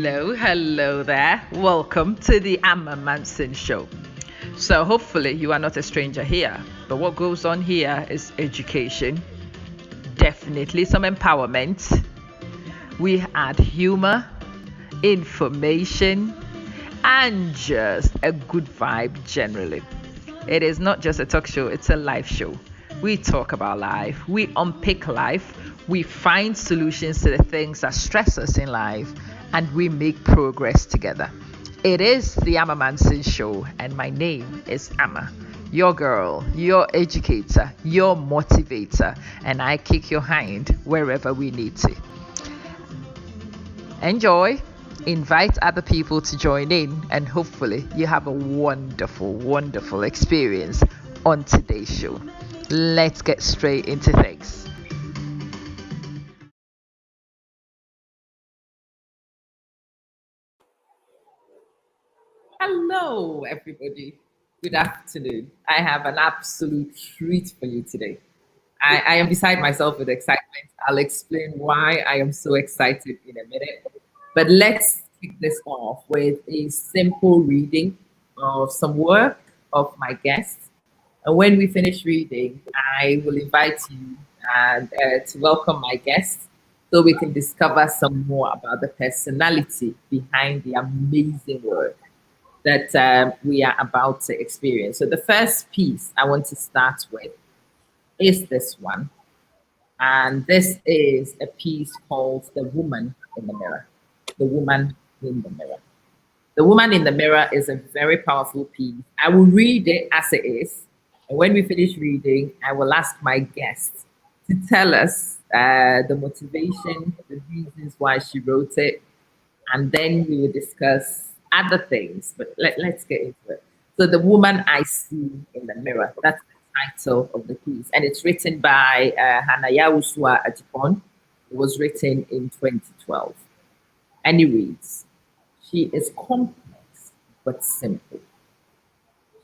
Hello there. Welcome to the Amma Manson Show. So, hopefully, you are not a stranger here. But what goes on here is education, definitely some empowerment. We add humor, information, and just a good vibe generally. It is not just a talk show, it's a live show. We talk about life, we unpick life, we find solutions to the things that stress us in life, and we make progress together. It is the Amma Manson Show, and my name is Amma, your girl, your educator, your motivator, and I kick your hind wherever we need to. Enjoy, invite other people to join in, and hopefully, you have a wonderful, wonderful experience on today's show. Let's get straight into things. Hello, everybody. Good afternoon. I have an absolute treat for you today. I am beside myself with excitement. I'll explain why I am so excited in a minute. But let's kick this off with a simple reading of some work of my guests. And when we finish reading, I will invite you to welcome my guests so we can discover some more about the personality behind the amazing work that we are about to experience. So, the first piece I want to start with is this one. And this is a piece called The Woman in the Mirror. The Woman in the Mirror. The Woman in the Mirror is a very powerful piece. I will read it as it is. And when we finish reading, I will ask my guest to tell us the motivation, the reasons why she wrote it, and then we will discuss other things. But let's get into it. So, The Woman I See in the Mirror. That's the title of the piece. And it's written by Hannah Yaawusuah Adjepong. It was written in 2012. And it reads, "She is complex but simple.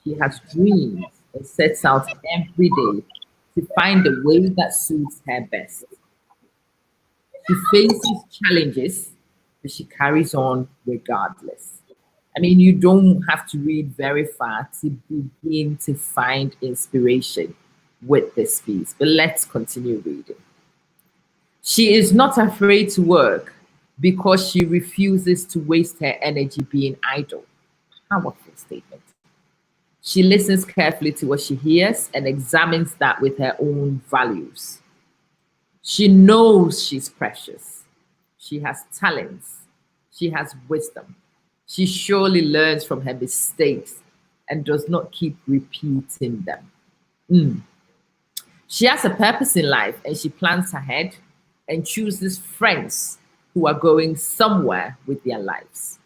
She has dreams and sets out every day to find the way that suits her best. She faces challenges, but she carries on regardless." I mean, you don't have to read very far to begin to find inspiration with this piece. But let's continue reading. "She is not afraid to work because she refuses to waste her energy being idle." Powerful statement. "She listens carefully to what she hears and examines that with her own values. She knows she's precious. She has talents. She has wisdom. She surely learns from her mistakes and does not keep repeating them. She has a purpose in life and she plans ahead and chooses friends who are going somewhere with their lives.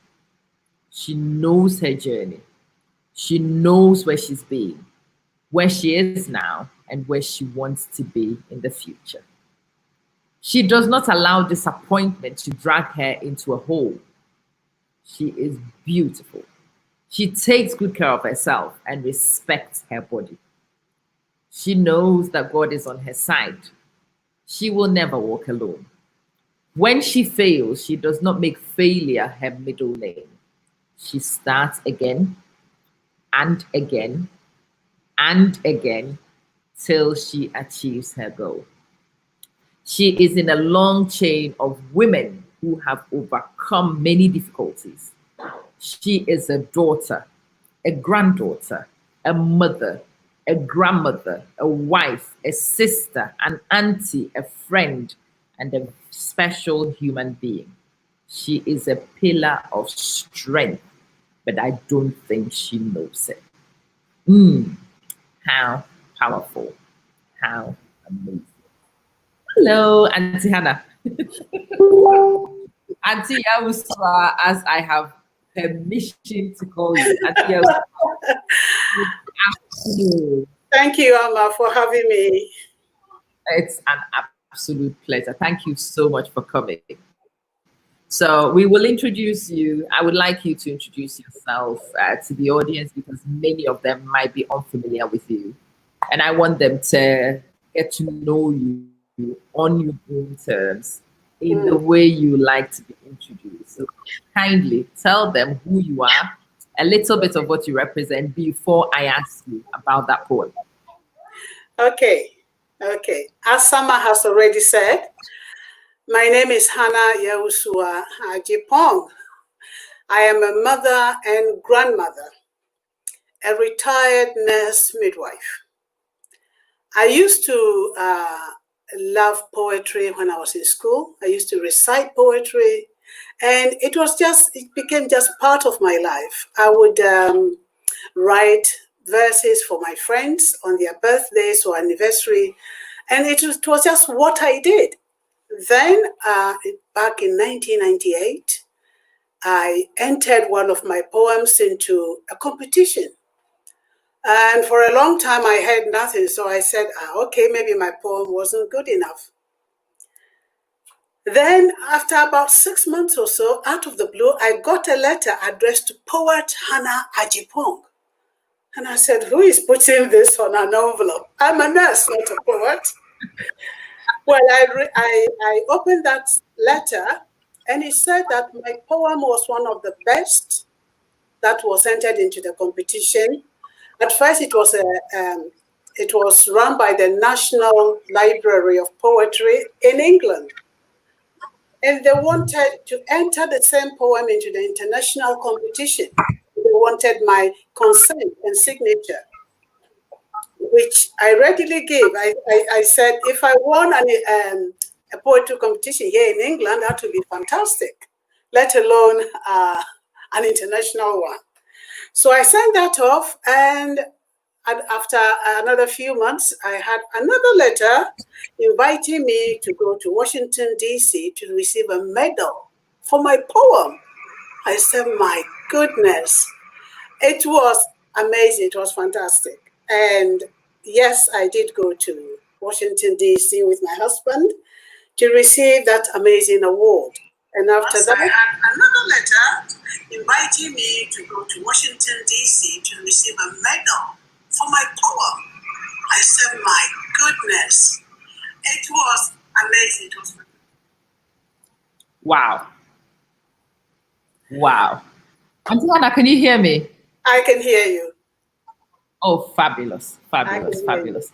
She knows her journey. She knows where she's been, where she is now, and where she wants to be in the future. She does not allow disappointment to drag her into a hole. She is beautiful. She takes good care of herself and respects her body. She knows that God is on her side. She will never walk alone. When she fails, she does not make failure her middle name. She starts again and again and again till she achieves her goal. She is in a long chain of women who have overcome many difficulties. She is a daughter, a granddaughter, a mother, a grandmother, a wife, a sister, an auntie, a friend, and a special human being. She is a pillar of strength, but I don't think she knows it. How powerful, how amazing. Hello, Aunty Hannah. Aunty Yaawusuah, as I have permission to call you. Aunty Yaawusuah. Good afternoon. Thank you, Amma, for having me. It's an absolute pleasure. Thank you so much for coming. So we will introduce you. I would like you to introduce yourself to the audience because many of them might be unfamiliar with you. And I want them to get to know you on your own terms in the way you like to be introduced. So kindly tell them who you are, a little bit of what you represent before I ask you about that poem. Okay. As Sama has already said, my name is Hannah Yaawusuah Adjepong. I am a mother and grandmother, a retired nurse midwife. I used to love poetry when I was in school. I used to recite poetry, and it became just part of my life. I would write verses for my friends on their birthdays or anniversary, and it was just what I did. Then, back in 1998, I entered one of my poems into a competition. And for a long time, I heard nothing. So I said, okay, maybe my poem wasn't good enough. Then, after about 6 months or so, out of the blue, I got a letter addressed to poet Hannah Yaawusuah. And I said, who is putting this on an envelope? I'm a nurse, not a poet. Well, I opened that letter, and it said that my poem was one of the best that was entered into the competition. At first, it was run by the National Library of Poetry in England. And they wanted to enter the same poem into the international competition. They wanted my consent and signature, which I readily gave. I said, if I won a poetry competition here in England, that would be fantastic, let alone an international one. So I sent that off, and after another few months, I had another letter inviting me to go to Washington, D.C. to receive a medal for my poem. I said, my goodness, it was amazing. It was fantastic. And yes, I did go to Washington, D.C. with my husband to receive that amazing award. And after that, I had another letter inviting me to go to Washington, D.C. to receive a medal for my poem. I said, my goodness, it was amazing. It was Wow. Wow. Aunty Hannah, can you hear me? I can hear you. Oh, fabulous. Fabulous.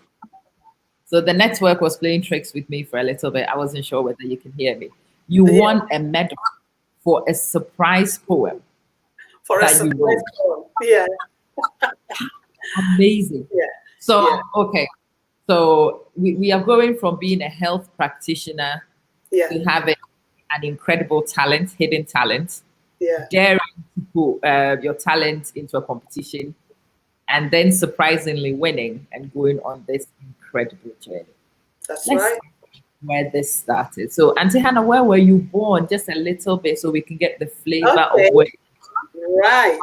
So the network was playing tricks with me for a little bit. I wasn't sure whether you can hear me. You won a medal for a surprise poem. For a surprise poem. Yeah. Amazing. Yeah. So, okay. So we are going from being a health practitioner to having an incredible talent, hidden talent, daring to put your talent into a competition, and then surprisingly winning and going on this incredible journey. That's right. Where this started. So, Aunty Hannah, where were you born? Just a little bit so we can get the flavor of where. Right.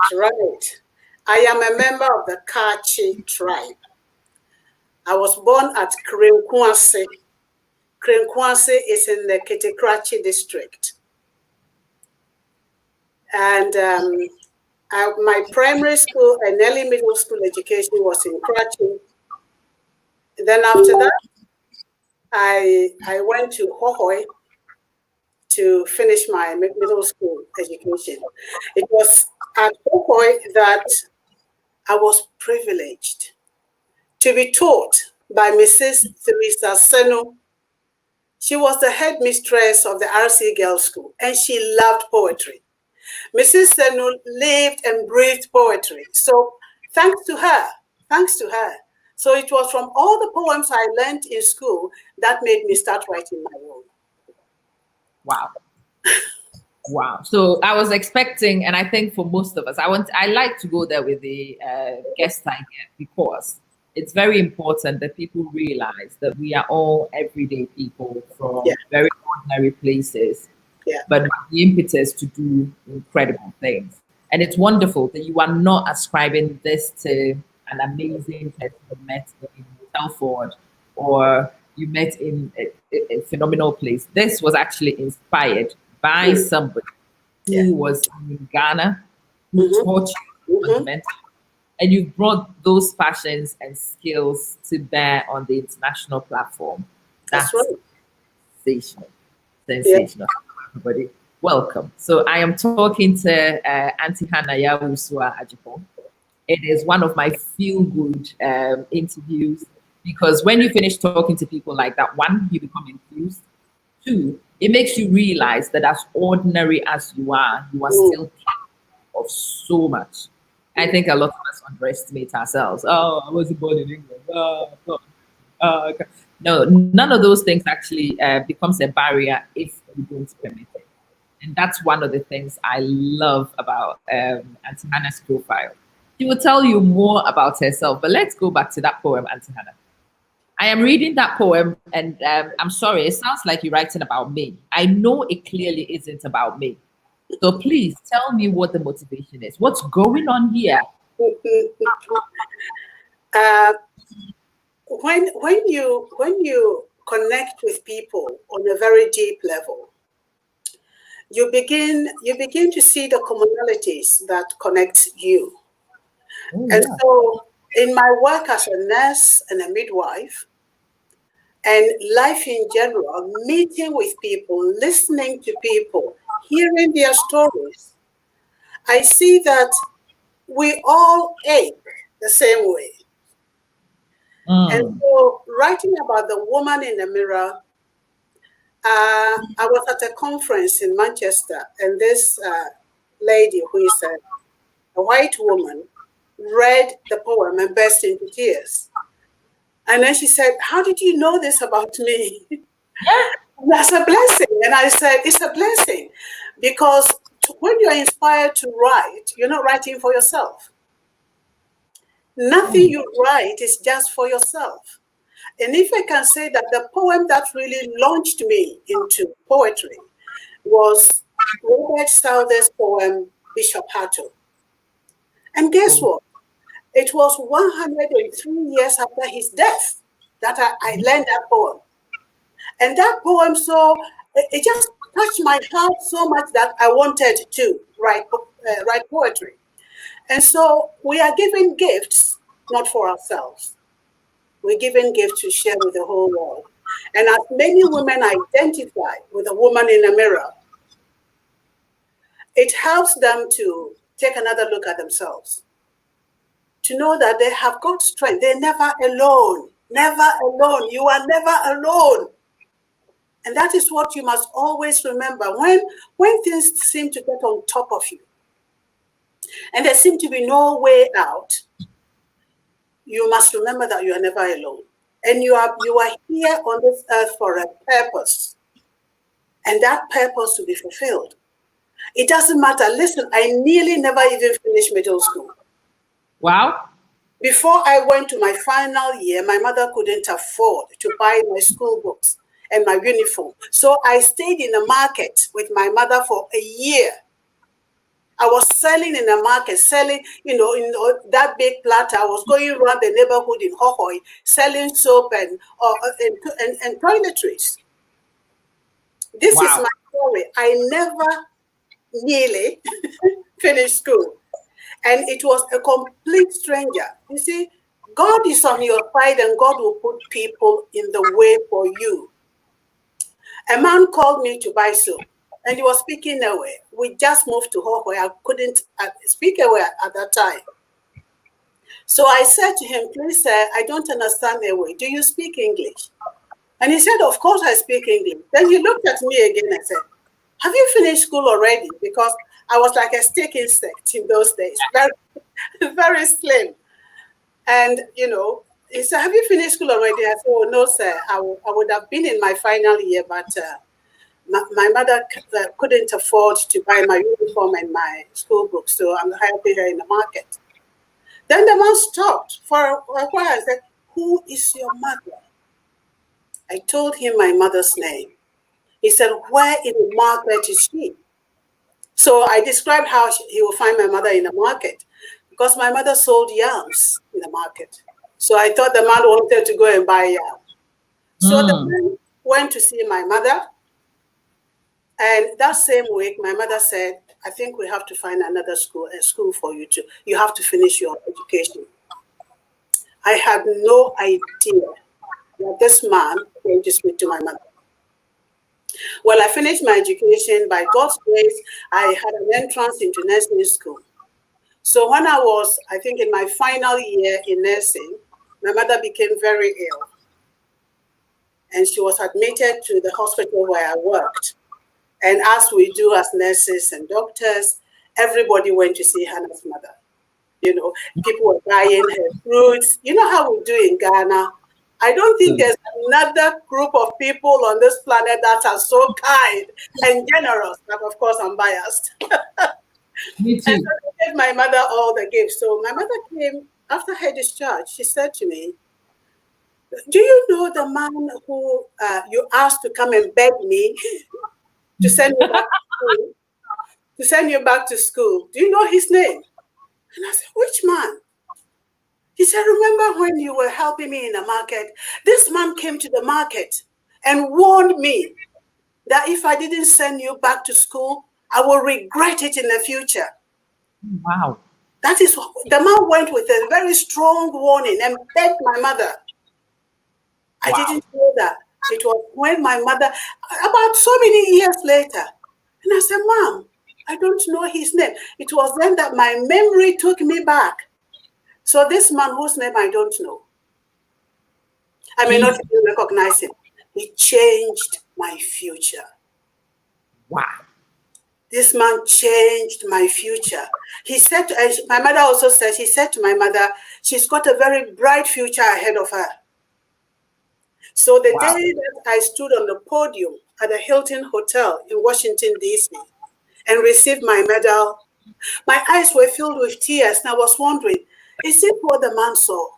I am a member of the Kachi tribe. I was born at Krenkwase. Krenkwase is in the Kitikrachi district. And my primary school and early middle school education was in Krachi. Then after that, I went to Hohoi to finish my middle school education. It was at Hohoi that I was privileged to be taught by Mrs. Theresa Senu. She was the headmistress of the RC Girls School, and she loved poetry. Mrs. Senu lived and breathed poetry. So thanks to her. So it was from all the poems I learned in school that made me start writing my own. Wow. Wow. So I was expecting, and I think for most of us, I like to go there with the guest idea because it's very important that people realize that we are all everyday people from very ordinary places, but with the impetus to do incredible things. And it's wonderful that you are not ascribing this to an amazing person you met in Telford or you met in a phenomenal place. This was actually inspired by somebody who was in Ghana, who taught you fundamentals, and you've brought those passions and skills to bear on the international platform. That's sensational. Yeah. Sensational. Everybody, welcome. So I am talking to Aunty Hannah Yaawusuah Adjepong. It is one of my feel-good interviews because when you finish talking to people like that, one, you become enthused. Two, it makes you realize that as ordinary as you are still capable of so much. I think a lot of us underestimate ourselves. Oh, I wasn't born in England. Oh, God. Okay. No, none of those things actually becomes a barrier if you don't permit it. And that's one of the things I love about Auntie Hannah's profile. She will tell you more about herself, but let's go back to that poem, Auntie Hannah. I am reading that poem, and I'm sorry, it sounds like you're writing about me. I know it clearly isn't about me. So please tell me what the motivation is. What's going on here? uh, when you connect with people on a very deep level, you begin to see the commonalities that connect you. Oh, And yeah. so, in my work as a nurse and a midwife, and life in general, meeting with people, listening to people, hearing their stories, I see that we all ache the same way. And Mm. so, writing about the woman in the mirror, I was at a conference in Manchester, and this lady, who is a white woman, read the poem and burst into tears. And then she said, "How did you know this about me?" Yeah. That's a blessing. And I said, "It's a blessing because when you're inspired to write, you're not writing for yourself. Nothing Mm. you write is just for yourself." And if I can say that the poem that really launched me into poetry was Robert Souther's poem, Bishop Hatto. And guess Oh. what? It was 103 years after his death that I learned that poem. And that poem, so it just touched my heart so much that I wanted to write poetry. And so we are given gifts, not for ourselves. We're given gifts to share with the whole world. And as many women identify with a woman in a mirror, it helps them to take another look at themselves, to know that they have got strength. They're never alone. Never alone. You are never alone. And that is what you must always remember. When things seem to get on top of you and there seem to be no way out, you must remember that you are never alone. And you are here on this earth for a purpose. And that purpose to be fulfilled. It doesn't matter. Listen, I nearly never even finished middle school. Wow. Before I went to my final year, my mother couldn't afford to buy my school books and my uniform. So I stayed in the market with my mother for a year. I was selling in the market, selling, in that big platter. I was going around the neighborhood in Hohoi, selling soap and toiletries. This is Wow. my story. I never nearly finished school. And it was a complete stranger. You see, God is on your side and God will put people in the way for you. A man called me to buy soap and he was speaking away. We just moved to Hohoi. I couldn't speak away at that time. So I said to him, "Please, sir, I don't understand away. Do you speak English?" And he said, "Of course I speak English." Then he looked at me again and said, "Have you finished school already?" Because I was like a stick insect in those days, very, very slim. And, he said, "Have you finished school already?" I said, "Oh, no, sir. I would have been in my final year, but my mother couldn't afford to buy my uniform and my school books, so I'm helping her in the market." Then the man stopped for a while and said, "Who is your mother?" I told him my mother's name. He said, "Where in the market is she?" So I described how he will find my mother in the market because my mother sold yams in the market. So I thought the man wanted to go and buy yam. So the Mm. man went to see my mother. And that same week, my mother said, "I think we have to find another school, a school for you to, you have to finish your education." I had no idea that this man came to speak to my mother. Well, I finished my education. By God's grace, I had an entrance into nursing school. So when I was, I think, in my final year in nursing, my mother became very ill. And she was admitted to the hospital where I worked. And as we do as nurses and doctors, everybody went to see Hannah's mother. You know, people were buying her fruits. You know how we do in Ghana. I don't think there's another group of people on this planet that are so kind and generous. But of course, I'm biased. Me And too. so I gave my mother all the gifts. So my mother came after her discharge. She said to me, "Do you know the man who you asked to come and beg me to send you back to school? To send you back to school? Do you know his name?" And I said, "Which man?" He said, "Remember when you were helping me in the market? This man came to the market and warned me that if I didn't send you back to school, I will regret it in the future." Wow. That is, the man went with a very strong warning and begged my mother. I didn't know that. It was when my mother, about so many years later, and I said, "Mom, I don't know his name." It was then that my memory took me back. So this man whose name I don't know, I may not even recognize him. He changed my future. Wow. This man changed my future. He said, my mother also says, he said to my mother, she's got a very bright future ahead of her. So the day that I stood on the podium at the Hilton Hotel in Washington, D.C., and received my medal, my eyes were filled with tears, and I was wondering, is it what the man saw?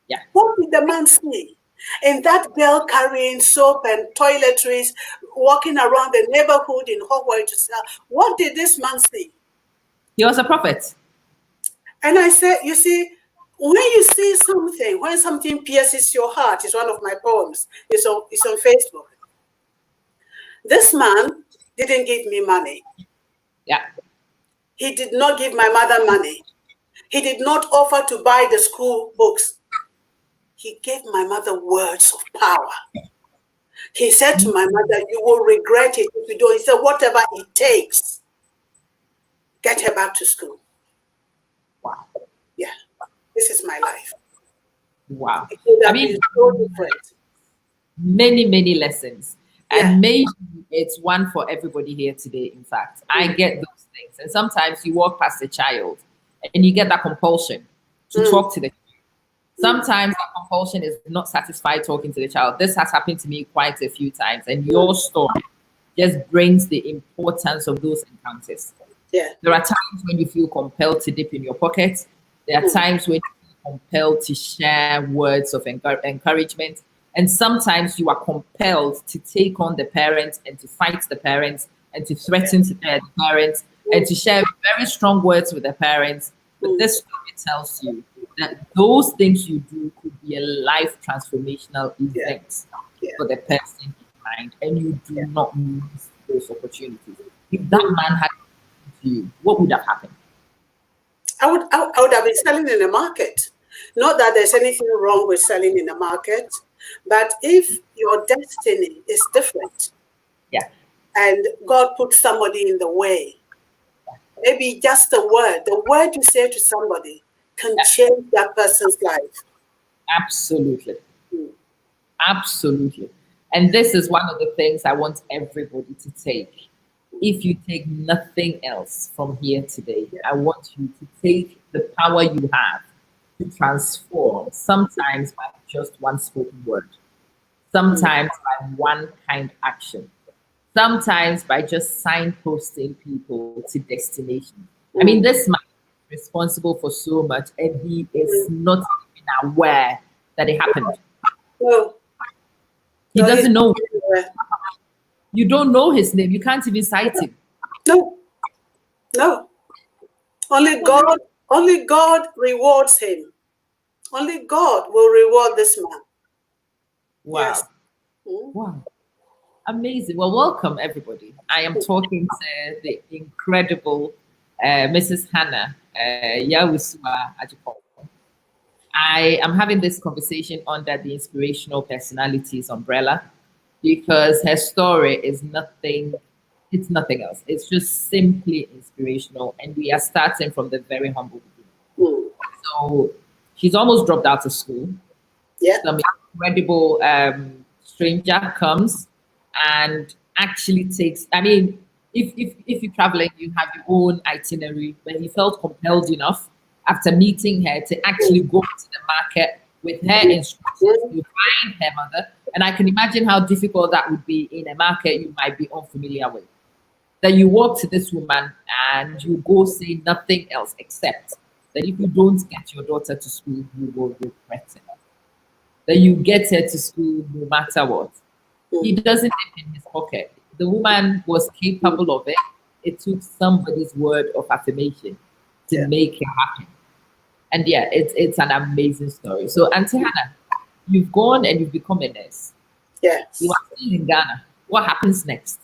Yeah. What did the man see? And that girl carrying soap and toiletries, walking around the neighborhood in Hawaii to sell, what did this man see? He was a prophet. And I said, you see, when you see something, when something pierces your heart, is one of my poems. It's on Facebook. This man didn't give me money. Yeah. He did not give my mother money. He did not offer to buy the school books. He gave my mother words of power. He said to my mother, "You will regret it if you don't." He said, "Whatever it takes, get her back to school." Wow. Yeah, this is my life. Wow. It would have I mean, been so different. many lessons. Yeah. And maybe it's one for everybody here today, in fact. I get those things. And sometimes you walk past a child and you get that compulsion to talk to the child. Sometimes that compulsion is not satisfied talking to the child. This has happened to me quite a few times. And your story just brings the importance of those encounters. Yeah. There are times when you feel compelled to dip in your pocket. There are times when you feel compelled to share words of encouragement. And sometimes you are compelled to take on the parents and to fight the parents and to threaten the parents and to share very strong words with the parents. But this story tells you that those things you do could be a life transformational event for the person in mind, and you do not miss those opportunities. If that man had to you, what would have happened? I would have been selling in the market. Not that there's anything wrong with selling in the market, but if your destiny is different, and God put somebody in the way, maybe just the word you say to somebody can change that person's life. Absolutely. Absolutely. And this is one of the things I want everybody to take. If you take nothing else from here today, I want you to take the power you have to transform, sometimes by just one spoken word, sometimes by one kind action, sometimes by just signposting people to destination. I mean, this man is responsible for so much, and he is not even aware that it happened. No. He doesn't know. You don't know his name. You can't even cite him. No. No. Only God rewards him. Only God will reward this man. Wow. Yes. Wow. Amazing. Well, welcome everybody. I am talking to the incredible Mrs. Hannah Yaawusuah Adjepong. I am having this conversation under the Inspirational Personalities umbrella. because her story is nothing, it's nothing else. It's just simply inspirational. And we are starting from the very humble beginning. Mm. So she's almost dropped out of school. Yeah. Some incredible stranger comes and actually takes, I mean, if you're traveling, you have your own itinerary. When he felt compelled enough after meeting her to actually go to the market with her instructions to find her mother. And I can imagine how difficult that would be in a market you might be unfamiliar with. That you walk to this woman and you go say nothing else except that if you don't get your daughter to school, you will regret it. That you get her to school no matter what. He doesn't live in his pocket. The woman was capable of it. It took somebody's word of affirmation to Yeah. make it happen. And yeah, it's an amazing story. So Auntie Hannah, you've gone and you've become a nurse. Yes. You are still in Ghana. What happens next?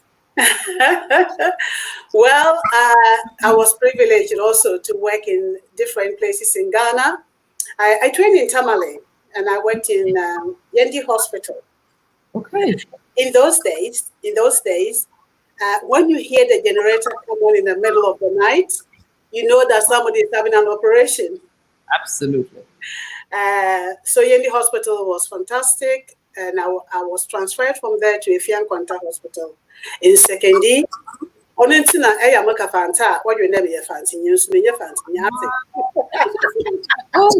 Well, I was privileged also to work in different places in Ghana. I trained in Tamale and I worked in Yendi Hospital. Okay. In those days, when you hear the generator come on in the middle of the night, you know that somebody is having an operation. Absolutely. So Yendi Hospital was fantastic, and I was transferred from there to Efian Kwanta Hospital in Sekendi. Onentina eya maka fanta what you never hear fancy news me hear fancy nyate. Oh,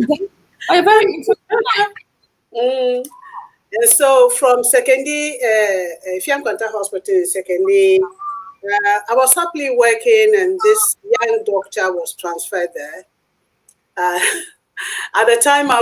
you're very interesting. And so from Sekendi, Efian Kwanta Hospital in Sekendi, I was happily working, and this young doctor was transferred there. At the time, I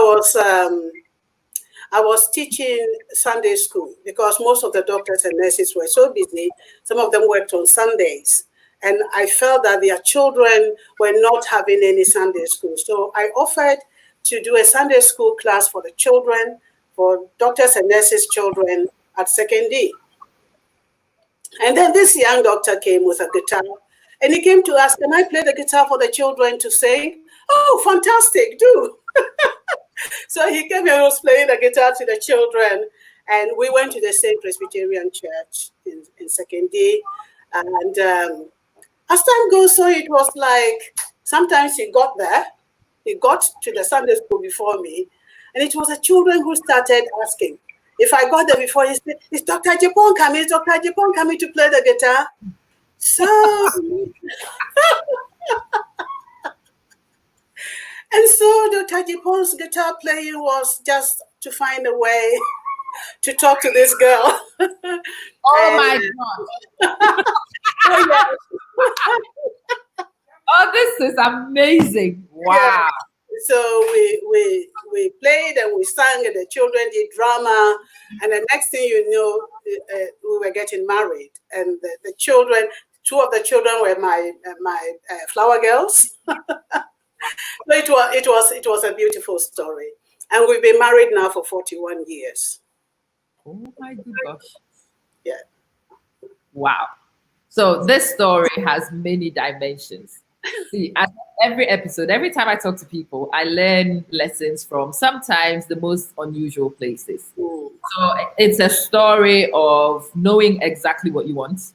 was teaching Sunday school because most of the doctors and nurses were so busy. Some of them worked on Sundays. And I felt that their children were not having any Sunday school. So I offered to do a Sunday school class for the children, for doctors and nurses' children at Sekendi. And then this young doctor came with a guitar. And he came to ask, can I play the guitar for the children to sing? Oh, fantastic, do. So he came and was playing the guitar to the children. And we went to the same Presbyterian church in Sekendi. And as time goes on, it was like sometimes he got there. He got to the Sunday school before me. And it was the children who started asking. If I got there before, he said, is Dr. Adjepong coming? Is Dr. Adjepong coming to play the guitar? So, and so Dr. Adjepong's guitar playing was just to find a way to talk to this girl. Oh my God. Oh, this is amazing. Wow. Yeah. So we played and we sang and the children did drama. And the next thing you know, we were getting married. And the children, two of the children were my flower girls. So it was a beautiful story. And we've been married now for 41 years. Oh my good gosh. Yeah. Wow. So this story has many dimensions. See, at every episode, every time I talk to people, I learn lessons from sometimes the most unusual places. Mm. So it's a story of knowing exactly what you want,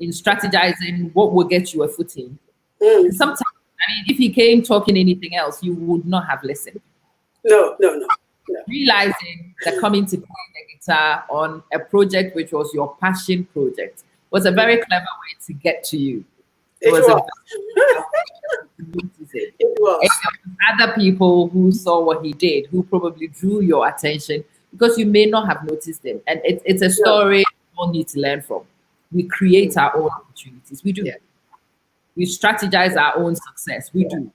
in strategizing what will get you a footing. Mm. Sometimes, I mean, if he came talking anything else, you would not have listened. No. Realizing that coming to play the guitar on a project which was your passion project was a very clever way to get to you. It was. It was. Other people who saw what he did, who probably drew your attention because you may not have noticed him. And it's a story we all need to learn from. We create our own opportunities. We do. Yeah. We strategize our own success. We do.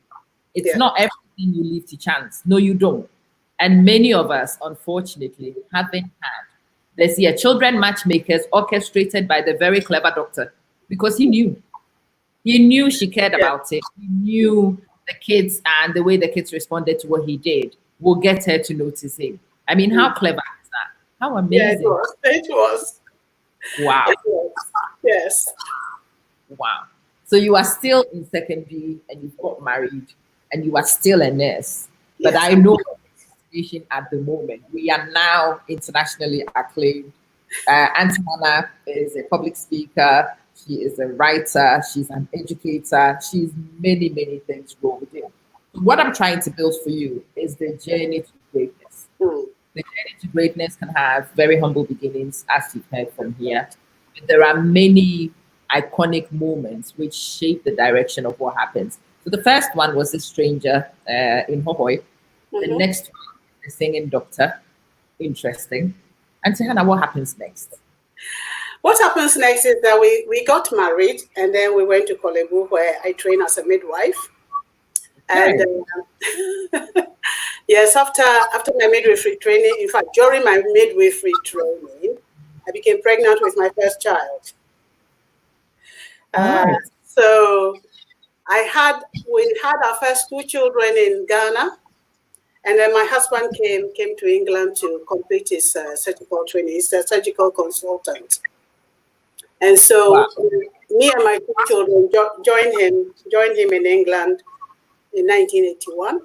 It's not everything you leave to chance. No, you don't. And many of us, unfortunately, haven't had. There's here children matchmakers orchestrated by the very clever doctor because he knew. He knew she cared about it. He knew the kids and the way the kids responded to what he did will get her to notice him. I mean, how clever is that? How amazing. Yeah, it was. Wow. It was. Yes. Wow. So you are still in secondary and you've got married and you are still a nurse. But I know the situation at the moment. We are now internationally acclaimed Aunty Hannah is a public speaker. She is a writer. She's an educator. She's many, many things wrong with you. What I'm trying to build for you is the journey to greatness. Mm. The journey to greatness can have very humble beginnings, as you've heard from here. But there are many iconic moments which shape the direction of what happens. So the first one was the stranger in Hohoi. The Mm-hmm. next one, the singing doctor. Interesting. And Hannah, what happens next? What happens next is that we got married, and then we went to Kolebu, where I trained as a midwife. And yes, after my midwifery training, in fact, during my midwifery training, I became pregnant with my first child. Right. So we had our first two children in Ghana, and then my husband came to England to complete his surgical training. He's a surgical consultant. And so Wow. me and my two children joined him in England in 1981.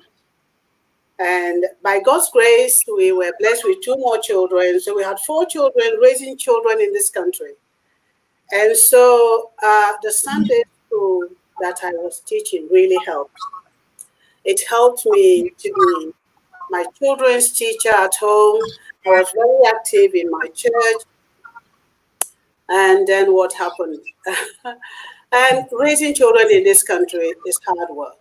And by God's grace, we were blessed with two more children. So we had four children, raising children in this country. And so the Sunday school that I was teaching really helped. It helped me to be my children's teacher at home. I was very active in my church. And then what happened? And raising children in this country is hard work.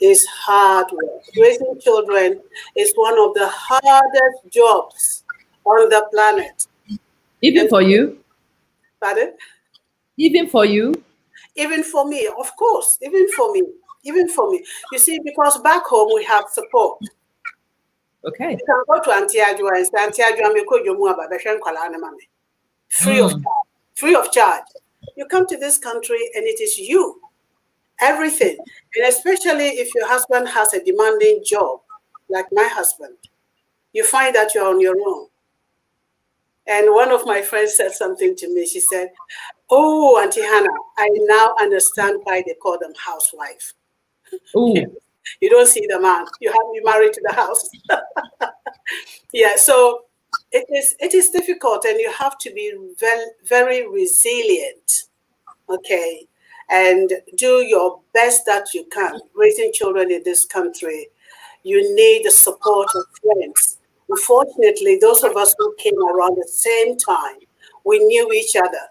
It's hard work. Raising children is one of the hardest jobs on the planet. Even for you? Pardon? Even for you? Even for me, of course. Even for me. Even for me. You see, because back home we have support. Okay. You can go to Aunty Yaawusuah and say, Aunty Yaawusuah, free of charge. Free of charge. You come to this country and it is you. Everything. And especially if your husband has a demanding job, like my husband, you find that you're on your own. And one of my friends said something to me. She said, "Oh, Aunty Hannah, I now understand why they call them housewife." Ooh. You don't see the man. You have to be married to the house. Yeah, so it is difficult, and you have to be very, very resilient, okay, and do your best that you can. Raising children in this country, you need the support of friends. Unfortunately, those of us who came around the same time, we knew each other.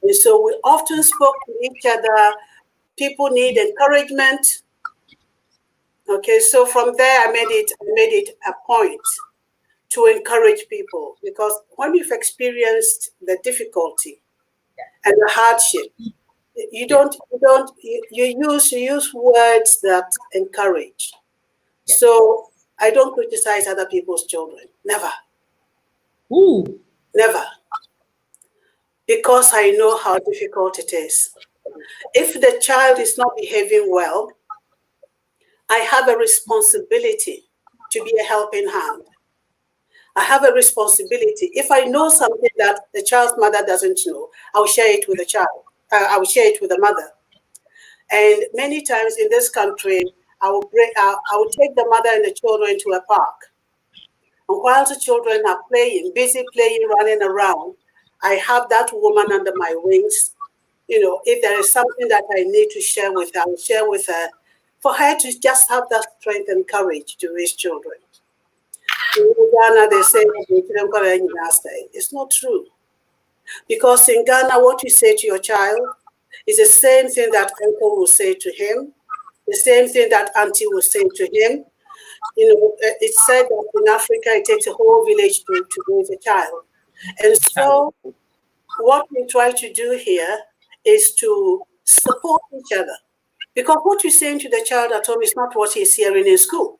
And so we often spoke to each other. People need encouragement. Okay, so from there I made it a point to encourage people, because when you've experienced the difficulty and the hardship, you use words that encourage. So I don't criticize other people's children. Never. Ooh. Never. Because I know how difficult it is. If the child is not behaving well, I have a responsibility to be a helping hand. I have a responsibility. If I know something that the child's mother doesn't know, I'll share it with the child. I will share it with the mother. And many times in this country, I will take the mother and the children to a park. And while the children are playing, busy playing, running around, I have that woman under my wings. You know, if there is something that I need to share with her, I will share with her, for her to just have that strength and courage to raise children. In Ghana, they say, it's not true. Because in Ghana, what you say to your child is the same thing that uncle will say to him, the same thing that auntie will say to him. You know, it's said that in Africa, it takes a whole village to raise a child. And so what we try to do here is to support each other. Because what you're saying to the child at home is not what he's hearing in school.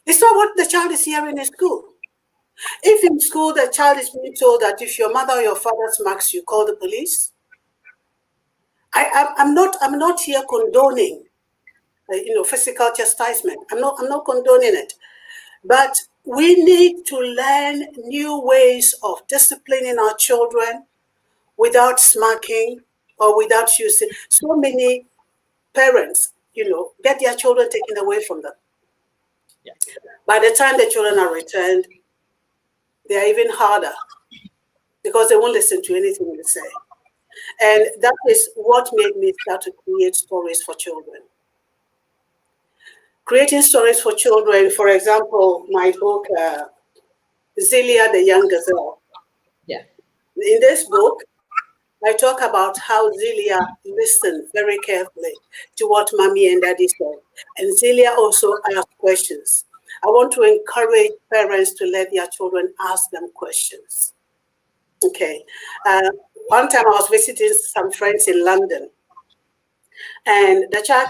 It's not what the child is hearing in school. If in school the child is being told that if your mother or your father smacks you, call the police. I'm not here condoning, physical chastisement. I'm not condoning it, but we need to learn new ways of disciplining our children without smacking or without using. So many parents, get their children taken away from them. Yeah. By the time the children are returned, they are even harder because they won't listen to anything you say. And that is what made me start to create stories for children. Creating stories for children, for example, my book, Zelia the Young Gazelle. Yeah. In this book, I talk about how Zelia listened very carefully to what Mommy and Daddy said. And Zelia also asked questions. I want to encourage parents to let their children ask them questions. Okay. One time I was visiting some friends in London, and the child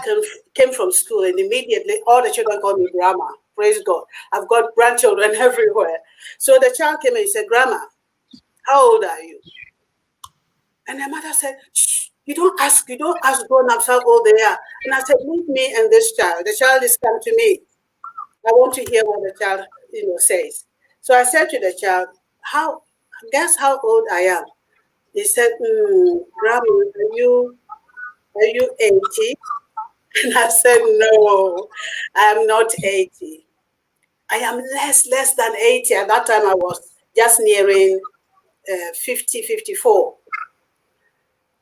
came from school, and immediately all the children called me Grandma. Praise God. I've got grandchildren everywhere. So the child came and said, Grandma, how old are you? And the mother said, shh, you don't ask grown-ups how old they are. And I said, leave me and this child. The child is come to me. I want to hear what the child, says. So I said to the child, guess how old I am? He said, Grandma, are you 80? And I said, no, I am not 80. I am less than 80. At that time, I was just nearing 50, 54.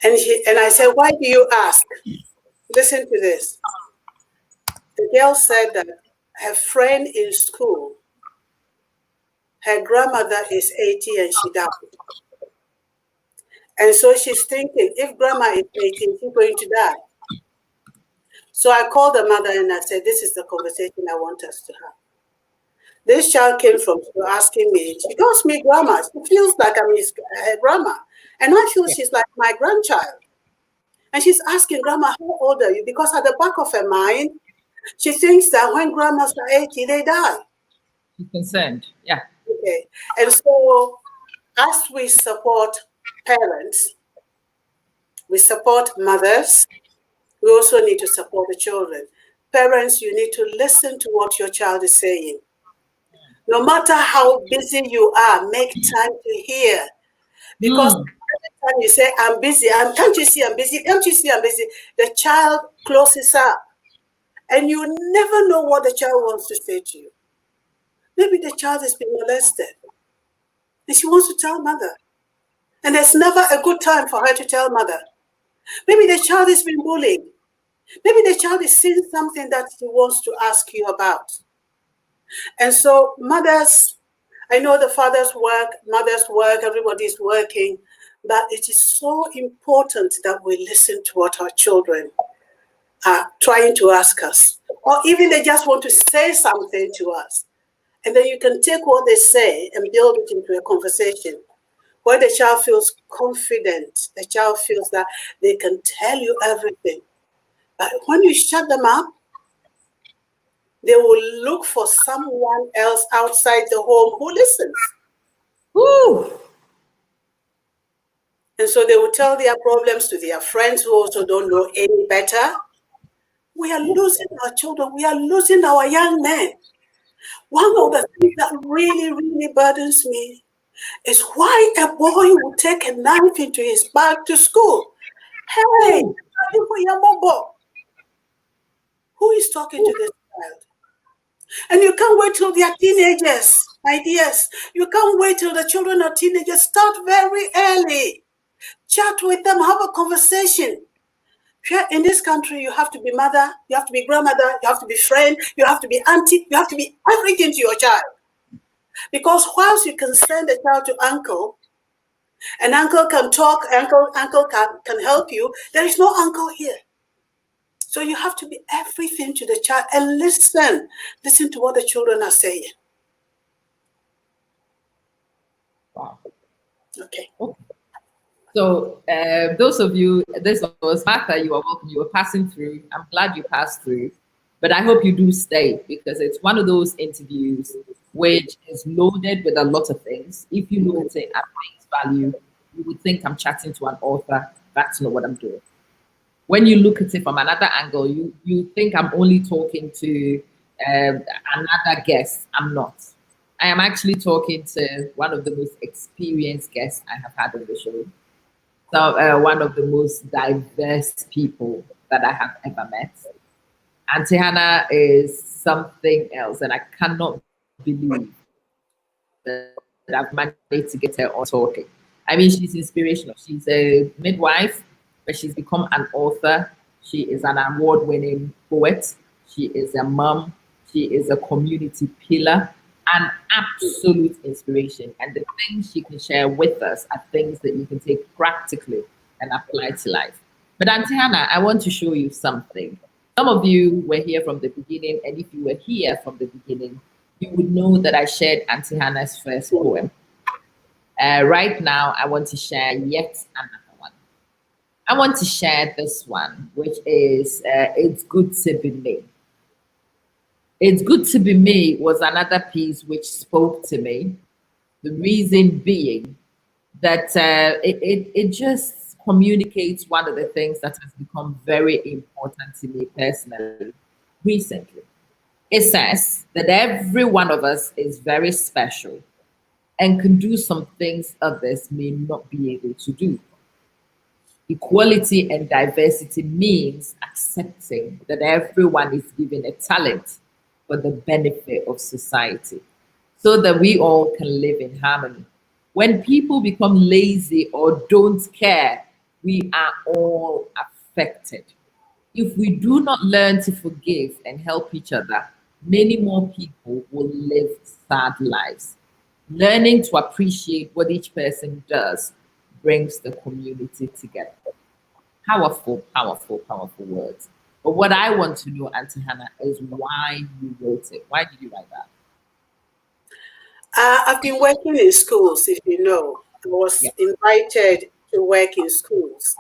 And I said, why do you ask? Listen to this. The girl said that her friend in school, her grandmother is 80 and she died. And so she's thinking, if grandma is 80, she's going to die. So I called the mother and I said, this is the conversation I want us to have. This child came from school asking me, she calls me grandma. She feels like I'm her grandma. And I feel she's like my grandchild. And she's asking, Grandma, how old are you? Because at the back of her mind, she thinks that when grandmas are 80, they die. She's concerned. Yeah. Okay. And so as we support parents, we support mothers, we also need to support the children. Parents, you need to listen to what your child is saying. No matter how busy you are, make time to hear. Because every time you say, I'm busy, can't you see I'm busy? Can't you see I'm busy? The child closes up. And you never know what the child wants to say to you. Maybe the child has been molested. And she wants to tell mother. And there's never a good time for her to tell mother. Maybe the child has been bullied. Maybe the child is seeing something that he wants to ask you about. And so mothers, I know the fathers work, mothers work, everybody's working, but it is so important that we listen to what our children are trying to ask us. Or even they just want to say something to us. And then you can take what they say and build it into a conversation where the child feels confident. The child feels that they can tell you everything. But when you shut them up, they will look for someone else outside the home who listens. Woo! And so they will tell their problems to their friends who also don't know any better. We are losing our children. We are losing our young men. One of the things that really, really burdens me is why a boy would take a knife into his bag to school. Hey, who is talking to this child? And you can't wait till they are teenagers, my dears. You can't wait till the children are teenagers. Start very early. Chat with them, have a conversation. In this country, you have to be mother, you have to be grandmother, you have to be friend, you have to be auntie, you have to be everything to your child. Because whilst you can send a child to uncle, and uncle can talk, uncle can help you, there is no uncle here. So you have to be everything to the child and listen. Listen to what the children are saying. Wow. Okay. So those of you, this was Martha, you are welcome. You were passing through. I'm glad you passed through. But I hope you do stay because it's one of those interviews which is loaded with a lot of things. If you look at it at face value, you would think I'm chatting to an author. That's not what I'm doing. When you look at it from another angle, you think I'm only talking to another guest. I'm not. I am actually talking to one of the most experienced guests I have had on the show. So one of the most diverse people that I have ever met. Aunty Hannah is something else, and I cannot believe that I've managed to get her on talking. I mean, she's inspirational. She's a midwife, but she's become an author. She is an award-winning poet. She is a mom. She is a community pillar, an absolute inspiration. And the things she can share with us are things that you can take practically and apply to life. But Auntie Hannah, I want to show you something. Some of you were here from the beginning, and if you were here from the beginning, you would know that I shared Auntie Hannah's first poem. Right now, I want to share yet another one. I want to share this one, which is It's Good to Be Me. It's Good to Be Me was another piece which spoke to me. The reason being that it just communicates one of the things that has become very important to me personally recently. It says that every one of us is very special and can do some things others may not be able to do. Equality and diversity means accepting that everyone is given a talent for the benefit of society so that we all can live in harmony. When people become lazy or don't care, we are all affected. If we do not learn to forgive and help each other, many more people will live sad lives. Learning to appreciate what each person does brings the community together. Powerful, powerful, powerful words. But what I want to know, Auntie Hannah, is why you wrote it. Why did you write that? I've been working in schools, if you know. I was Yeah. invited to work in schools,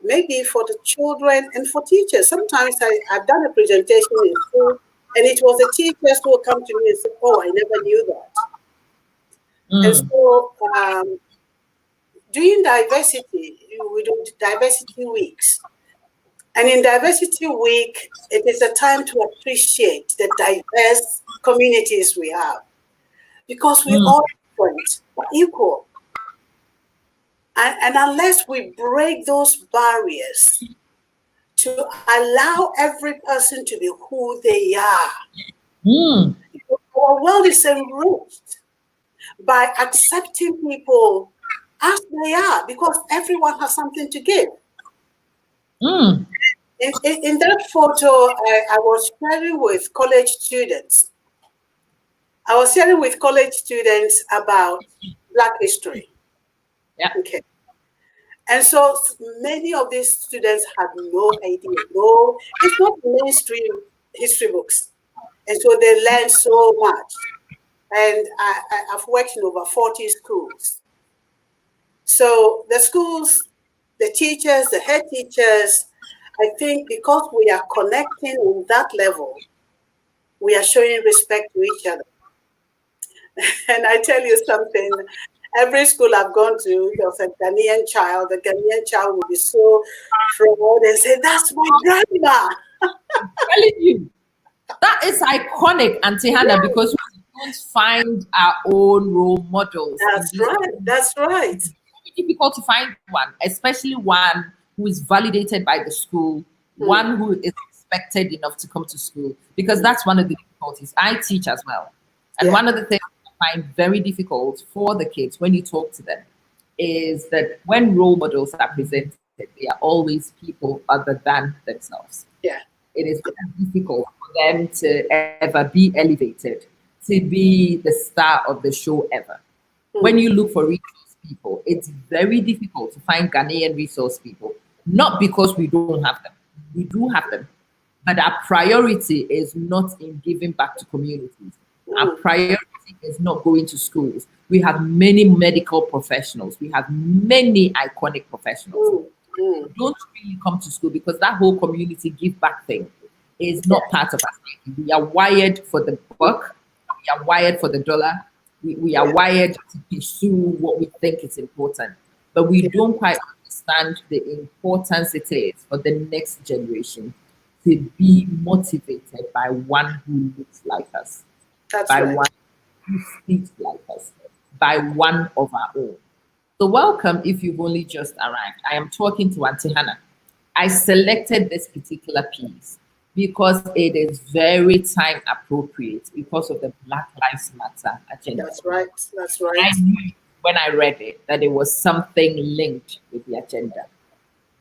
maybe for the children and for teachers. Sometimes I've done a presentation in school, and it was the teachers who will come to me and say, "Oh, I never knew that." And Mm, so, during diversity, we do diversity weeks. And in Diversity Week, it is a time to appreciate the diverse communities we have because we mm, all different, but equal. And unless we break those barriers to allow every person to be who they are, mm, our world is enriched by accepting people as they are because everyone has something to give. mm, In that photo, I was sharing with college students. I was sharing with college students about Black history. yeah. Okay. And so many of these students had no idea. No, it's not mainstream history books. And so they learned so much. And I've worked in over 40 schools. So the schools, the teachers, the head teachers, I think because we are connecting on that level, we are showing respect to each other. And I tell you something, every school I've gone to, there's a Ghanaian child. The Ghanaian child will be so proud and say, "That's my grandma." Telling you, that is iconic, Auntie Hannah, because we don't find our own role models in That's these. right. That's right. It's very difficult to find one, especially one who is validated by the school, one who is expected enough to come to school, because that's one of the difficulties. I teach as well. And Yeah. one of the things I find very difficult for the kids when you talk to them is that when role models are presented, they are always people other than themselves. Yeah. It is very difficult for them to ever be elevated, to be the star of the show ever. When you look for resource people, it's very difficult to find Ghanaian resource people, not because we don't have them. We do have them, but our priority is not in giving back to communities. Our priority is not going to schools. We have many medical professionals. We have many iconic professionals. Don't really come to school because that whole community give back thing is not part of us. We are wired for the buck. We are wired for the dollar. We are wired to pursue what we think is important, but we don't quite understand the importance it is for the next generation to be motivated by one who looks like us, That's by right. one who speaks like us, by one of our own. So, welcome if you've only just arrived. I am talking to Auntie Hannah. I selected this particular piece because it is very time appropriate because of the Black Lives Matter agenda. That's right. That's I right. knew when I read it that it was something linked with the agenda.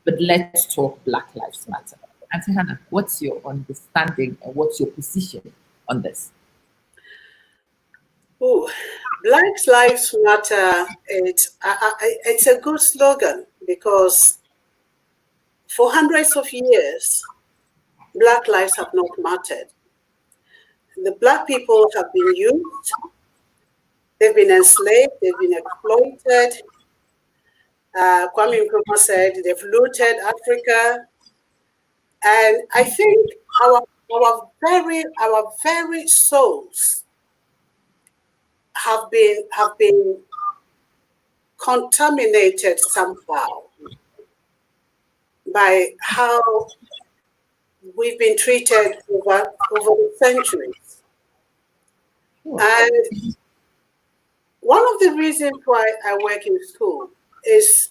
But let's talk Black Lives Matter. Auntie Hannah, what's your understanding and what's your position on this? Oh, Black Lives Matter. It's a good slogan because for hundreds of years, Black lives have not mattered. The Black people have been used, they've been enslaved, they've been exploited. Kwame Nkrumah said they've looted Africa, and I think our very souls have been contaminated somehow by how we've been treated over the centuries. And one of the reasons why I work in school is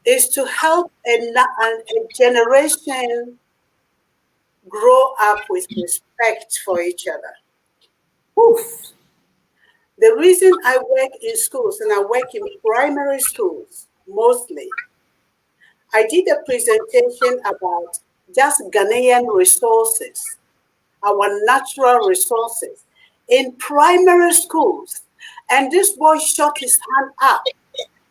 to help a generation grow up with respect for each other. Oof. The reason I work in schools, and I work in primary schools mostly, I did a presentation about just Ghanaian resources, our natural resources, in primary schools. And this boy shot his hand up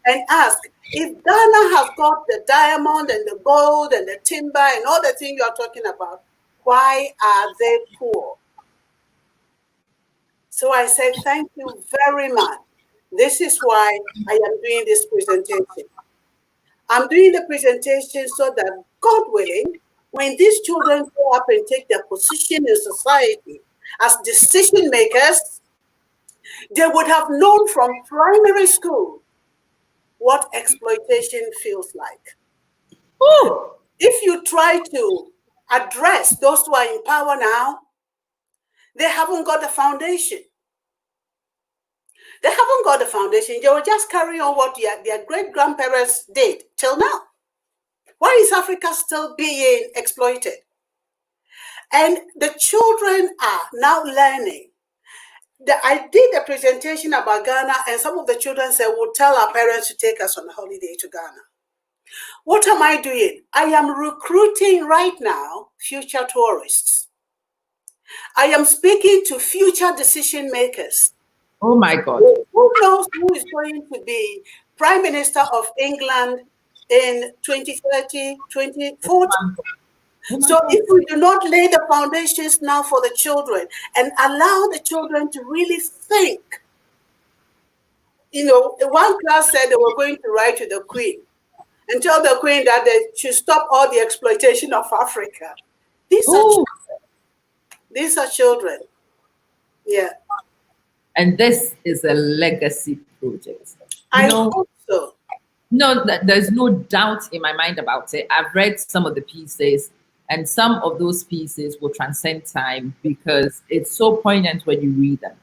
and asked, if Ghana has got the diamond and the gold and the timber and all the things you're talking about, why are they poor? So I said, thank you very much. This is why I am doing this presentation. I'm doing the presentation so that, God willing, when these children grow up and take their position in society as decision makers, they would have known from primary school what exploitation feels like. Ooh. If you try to address those who are in power now, they haven't got the foundation. They haven't got the foundation. They will just carry on what their great-grandparents did till now. Why is Africa still being exploited? And the children are now learning. I did a presentation about Ghana, and some of the children said, we'll tell our parents to take us on a holiday to Ghana. What am I doing? I am recruiting right now future tourists. I am speaking to future decision makers. Oh my God. Who knows who is going to be Prime Minister of England in 2030, 2040? So if we do not lay the foundations now for the children and allow the children to really think, one class said they were going to write to the Queen and tell the Queen that they should stop all the exploitation of Africa. These are children. Yeah. And this is a legacy project. I hope so. No, there's no doubt in my mind about it. I've read some of the pieces, and some of those pieces will transcend time because it's so poignant when you read them.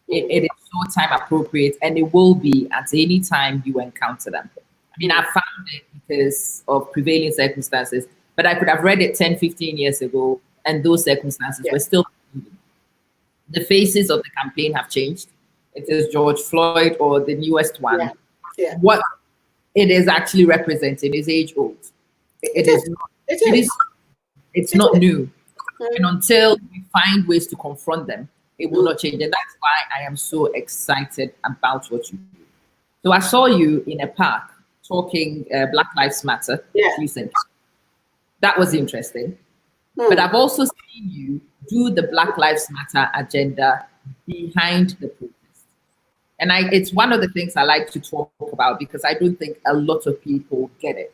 It is so time appropriate, and it will be at any time you encounter them. I mean, I found it because of prevailing circumstances, but I could have read it 10, 15 years ago, and those circumstances were still. The faces of the campaign have changed. It is George Floyd or the newest one. What it is actually representing is age old. It's not new. And until we find ways to confront them, it will not change. And that's why I am so excited about what you do. So I saw you in a park talking Black Lives Matter recently. That was interesting. But I've also seen you do the Black Lives Matter agenda behind the protest. And it's one of the things I like to talk about because I don't think a lot of people get it.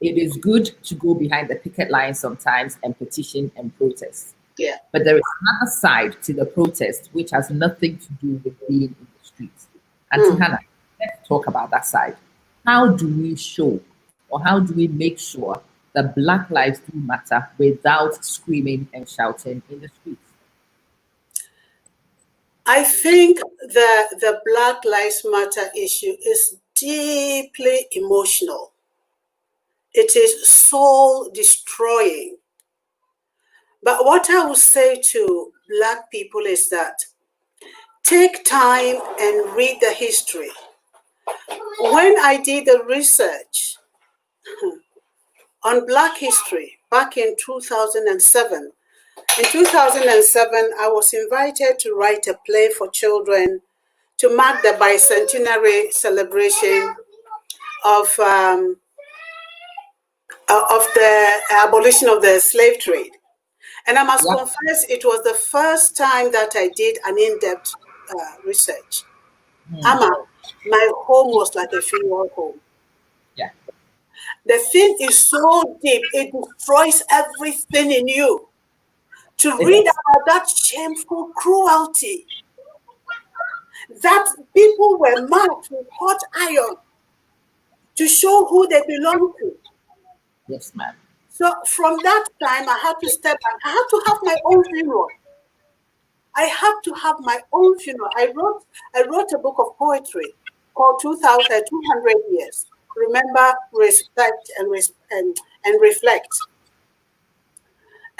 It is good to go behind the picket line sometimes and petition and protest. Yeah. But there is another side to the protest which has nothing to do with being in the streets. And Hannah, let's talk about that side. How do we show or how do we make sure that Black lives do matter without screaming and shouting in the streets? I think the Black Lives Matter issue is deeply emotional. It is soul destroying. But what I would say to Black people is that take time and read the history. When I did the research on Black history back in 2007, I was invited to write a play for children to mark the bicentenary celebration of the abolition of the slave trade. And I must Yep. confess, it was the first time that I did an in-depth research. Amma, my home was like a funeral home. Yeah. The thing is so deep, it destroys everything in you. To read about that shameful cruelty, that people were marked with hot iron to show who they belong to. Yes, ma'am. So from that time, I had to step back. I had to have my own funeral. I had to have my own funeral. I wrote a book of poetry called 200 Years. Remember, respect, and reflect.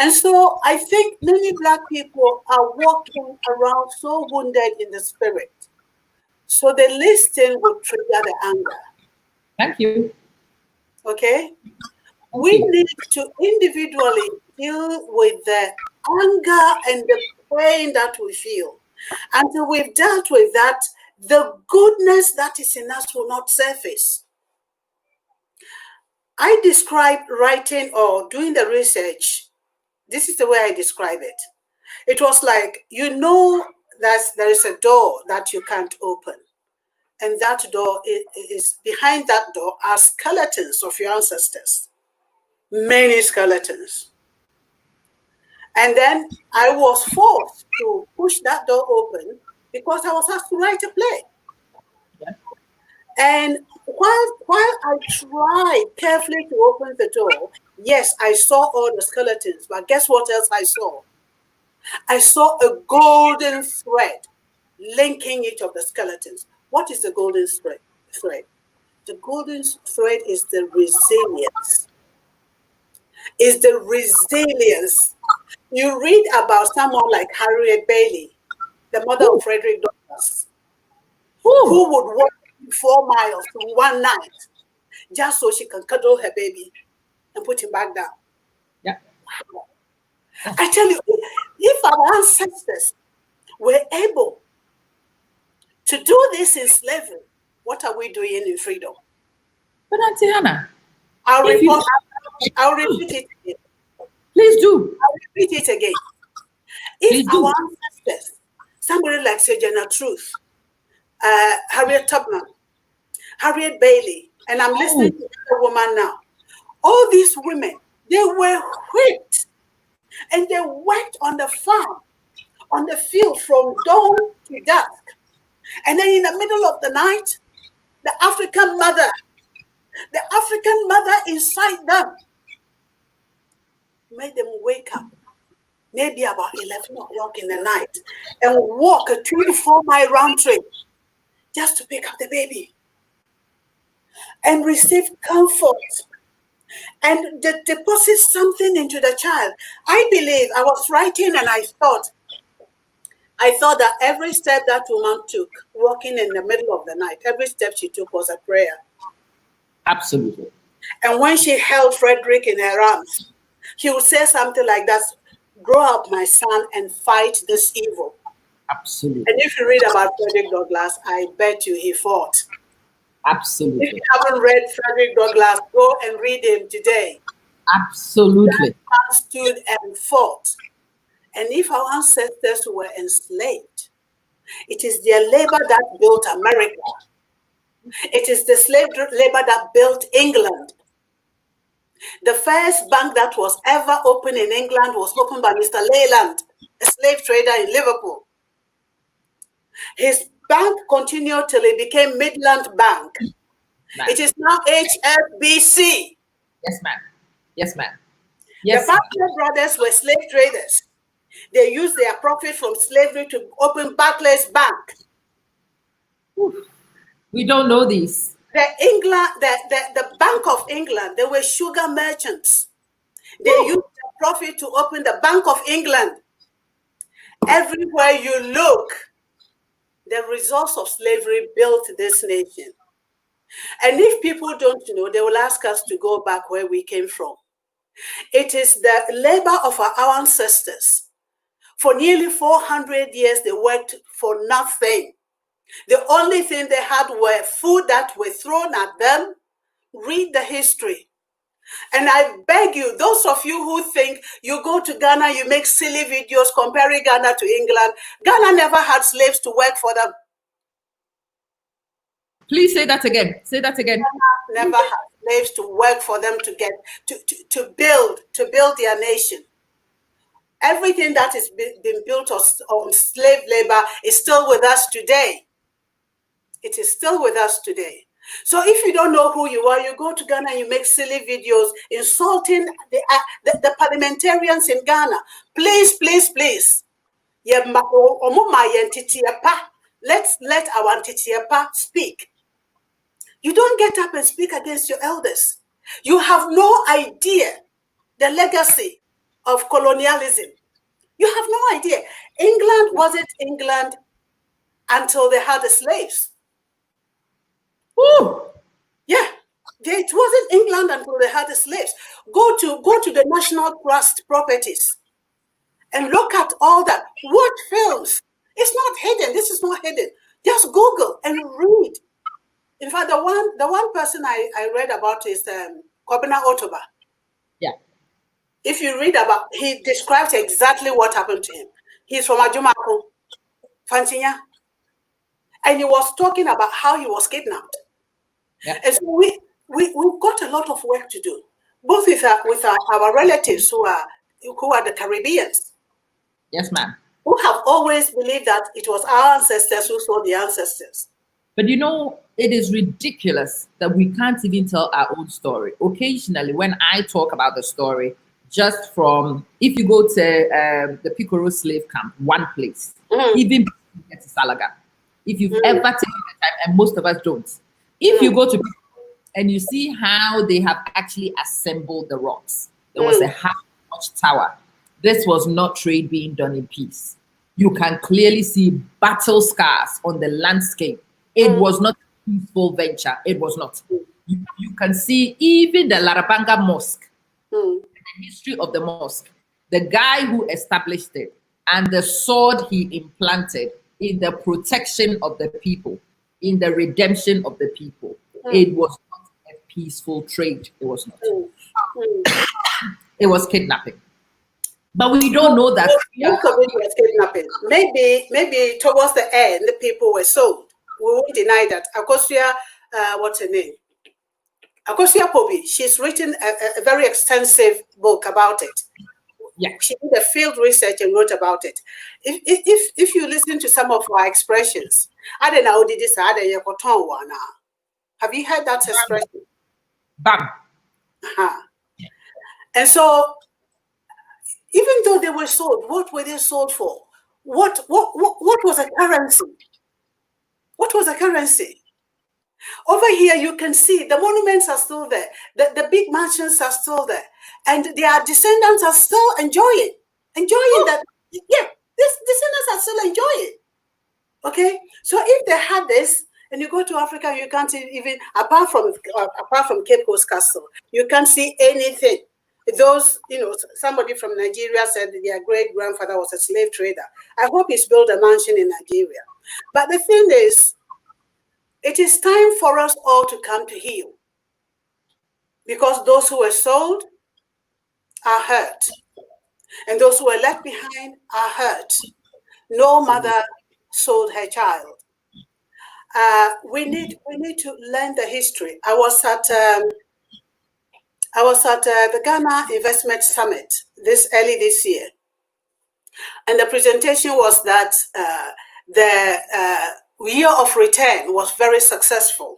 And so I think many Black people are walking around so wounded in the spirit. So the listing would trigger the anger. Thank you. Okay? Thank We you. need to individually deal with the anger and the pain that we feel. Until we've dealt with that, the goodness that is in us will not surface. I describe writing or doing the research. This is the way I describe it. It was like, that there is a door that you can't open. And that door is behind that door are skeletons of your ancestors. Many skeletons. And then I was forced to push that door open because I was asked to write a play. Yeah. And while I tried carefully to open the door, yes, I saw all the skeletons, but guess what else I saw? I saw a golden thread linking each of the skeletons. What is the golden thread? The golden thread is the resilience. You read about someone like Harriet Bailey, the mother of Frederick Douglass, who would walk 4 miles in one night just so she can cuddle her baby and put him back down. Yeah. I tell you, if our ancestors were able to do this in slavery, what are we doing in freedom? But Aunty Hannah, I'll repeat it again. Please do. I'll repeat it again. If our ancestors, somebody like Sejana Truth, Harriet Tubman, Harriet Bailey, and I'm listening to the woman now, all these women, they were whipped and they worked on the farm, on the field from dawn to dusk. And then in the middle of the night, the African mother inside them made them wake up maybe about 11 o'clock in the night and walk a 24-mile round trip just to pick up the baby and receive comfort and deposit something into the child. I believe I was writing and I thought that every step that woman took, walking in the middle of the night, every step she took was a prayer. Absolutely. And when she held Frederick in her arms, he would say something like that, grow up, my son, and fight this evil. Absolutely. And if you read about Frederick Douglass, I bet you he fought. Absolutely. If you haven't read Frederick Douglass, go and read him today. Absolutely. That man stood and fought. And if our ancestors were enslaved, it is their labor that built America. It is the slave labor that built England. The first bank that was ever opened in England was opened by Mr. Leyland, a slave trader in Liverpool. His bank continued till it became Midland Bank. It is now HSBC. Yes, ma'am. Yes, ma'am. Yes. The Barclay brothers were slave traders. They used their profit from slavery to open Barclays Bank. We don't know this. The Bank of England, they were sugar merchants. They used the profit to open the Bank of England. Everywhere you look, the results of slavery built this nation. And if people don't know, they will ask us to go back where we came from. It is the labor of our ancestors. For nearly 400 years, they worked for nothing. The only thing they had were food that were thrown at them. Read the history. And I beg you, those of you who think you go to Ghana, you make silly videos comparing Ghana to England. Ghana never had slaves to work for them. Please say that again. Say that again. Ghana never had slaves to work for them to get to build their nation. Everything that is been built on slave labor is still with us today. It is still with us today. So if you don't know who you are, you go to Ghana and you make silly videos insulting the parliamentarians in Ghana. Please, please, please. Let's let our Antitiepa speak. You don't get up and speak against your elders. You have no idea the legacy of colonialism. You have no idea. England wasn't England until they had the slaves. Woo! Yeah, it wasn't England until they had the slaves. Go to the National Trust properties and look at all that. What films? It's not hidden. This is not hidden. Just Google and read. In fact, the one person I read about is Kobina Otoba. Yeah. If you read about, he describes exactly what happened to him. He's from Ajumako, Fantinya, and he was talking about how he was kidnapped. Yeah. And so we've got a lot of work to do, both with our relatives who are the Caribbeans. Yes, ma'am. Who have always believed that it was our ancestors who saw the ancestors. But you know, it is ridiculous that we can't even tell our own story. Occasionally, when I talk about the story, just from, if you go to the Picoro slave camp, one place, even get to Salaga, if you've ever taken the time, and most of us don't, if you go to and you see how they have actually assembled the rocks, there was a half-inch tower. This was not trade being done in peace. You can clearly see battle scars on the landscape. It was not a peaceful venture. It was not. You can see even the Larabanga Mosque, the history of the mosque, the guy who established it, and the sword he implanted in the protection of the people, in the redemption of the people. It was not a peaceful trade. It was not. It was kidnapping. But we don't know that. Most of it was kidnapping. Maybe towards the end, the people were sold. We won't deny that. Akosia, what's her name? Akosia Pobi. She's written a very extensive book about it. Yeah, she did a field research and wrote about it. If you listen to some of our expressions, I don't know this. Have you heard that expression? Bam. And so, even though they were sold, what were they sold for? What was a currency? What was a currency? Over here, you can see the monuments are still there. The big mansions are still there. And their descendants are still enjoying that. Yeah, these descendants are still enjoying. Okay? So if they had this, and you go to Africa, you can't even, apart from Cape Coast Castle, you can't see anything. Those, somebody from Nigeria said their great-grandfather was a slave trader. I hope he's built a mansion in Nigeria. But the thing is, it is time for us all to come to heel. Because those who were sold are hurt. And those who were left behind are hurt. No mother sold her child. We need to learn the history. I was at the Ghana Investment Summit early this year, and the presentation was that the year of return was very successful.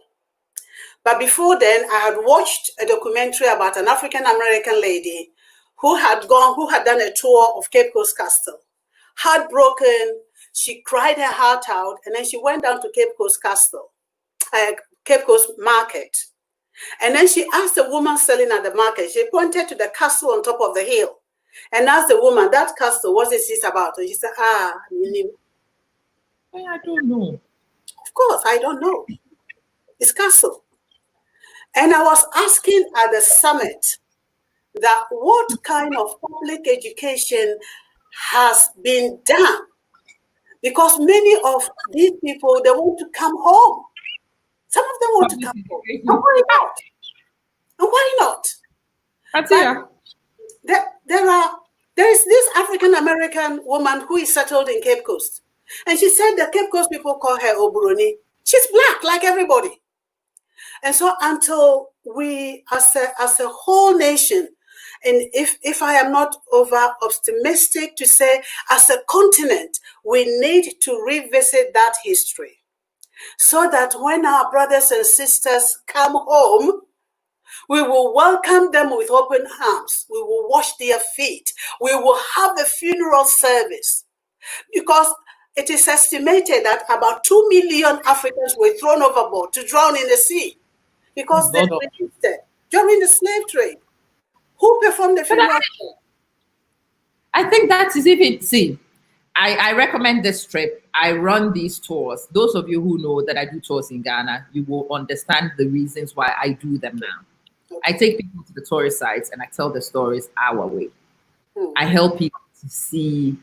But before then, I had watched a documentary about an African American lady who had done a tour of Cape Coast Castle. Heartbroken, she cried her heart out, and then she went down to Cape Coast Castle, Cape Coast Market. And then she asked the woman selling at the market, she pointed to the castle on top of the hill. And asked the woman, that castle, what is it about? And she said, I don't know. Of course, I don't know. It's castle. And I was asking at the summit that what kind of public education has been done, because many of these people, they want to come home. Some of them want to come home. And why not? And why not? There is this African American woman who is settled in Cape Coast, and she said the Cape Coast people call her Oburoni. She's black like everybody. And so until we, as a whole nation, and if I am not over optimistic to say, as a continent, we need to revisit that history so that when our brothers and sisters come home, we will welcome them with open arms. We will wash their feet. We will have a funeral service, because it is estimated that about 2 million Africans were thrown overboard to drown in the sea because they resisted during the slave trade. Who performed the funeral? I think that is even, see, I recommend this trip. I run these tours. Those of you who know that I do tours in Ghana, you will understand the reasons why I do them now. I take people to the tourist sites and I tell the stories our way. I help people to see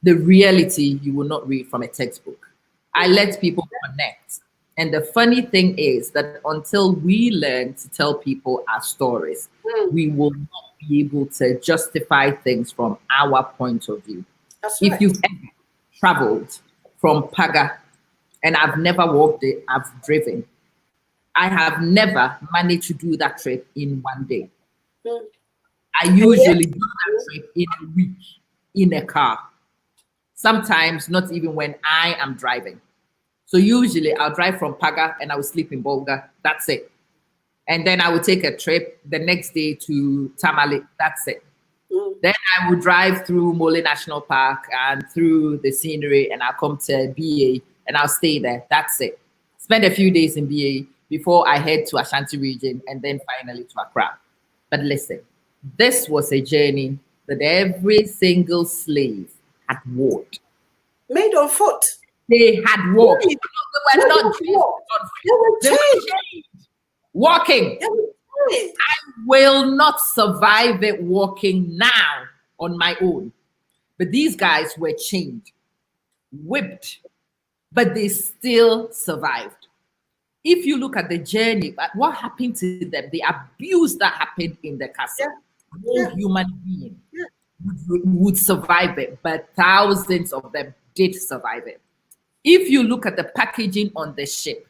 the reality you will not read from a textbook. I let people connect. And the funny thing is that until we learn to tell people our stories, we will not be able to justify things from our point of view. If you've ever traveled from Paga, and I've never walked it, I've driven. I have never managed to do that trip in one day. I usually do that trip in a week in a car. Sometimes not even when I am driving. So usually I'll drive from Paga and I will sleep in Bolga. That's it. And then I would take a trip the next day to Tamale. That's it. Then I would drive through Mole National Park and through the scenery, and I'll come to BA and I'll stay there. That's it. Spend a few days in BA before I head to Ashanti region and then finally to Accra. But listen, this was a journey that every single slave had walked. Made on foot. They had walked. They were not just on foot. They were changed. Walking. I will not survive it walking now on my own. But these guys were chained, whipped, but they still survived. If you look at the journey, what happened to them, the abuse that happened in the castle, no human being would survive it, but thousands of them did survive it. If you look at the packaging on the ship,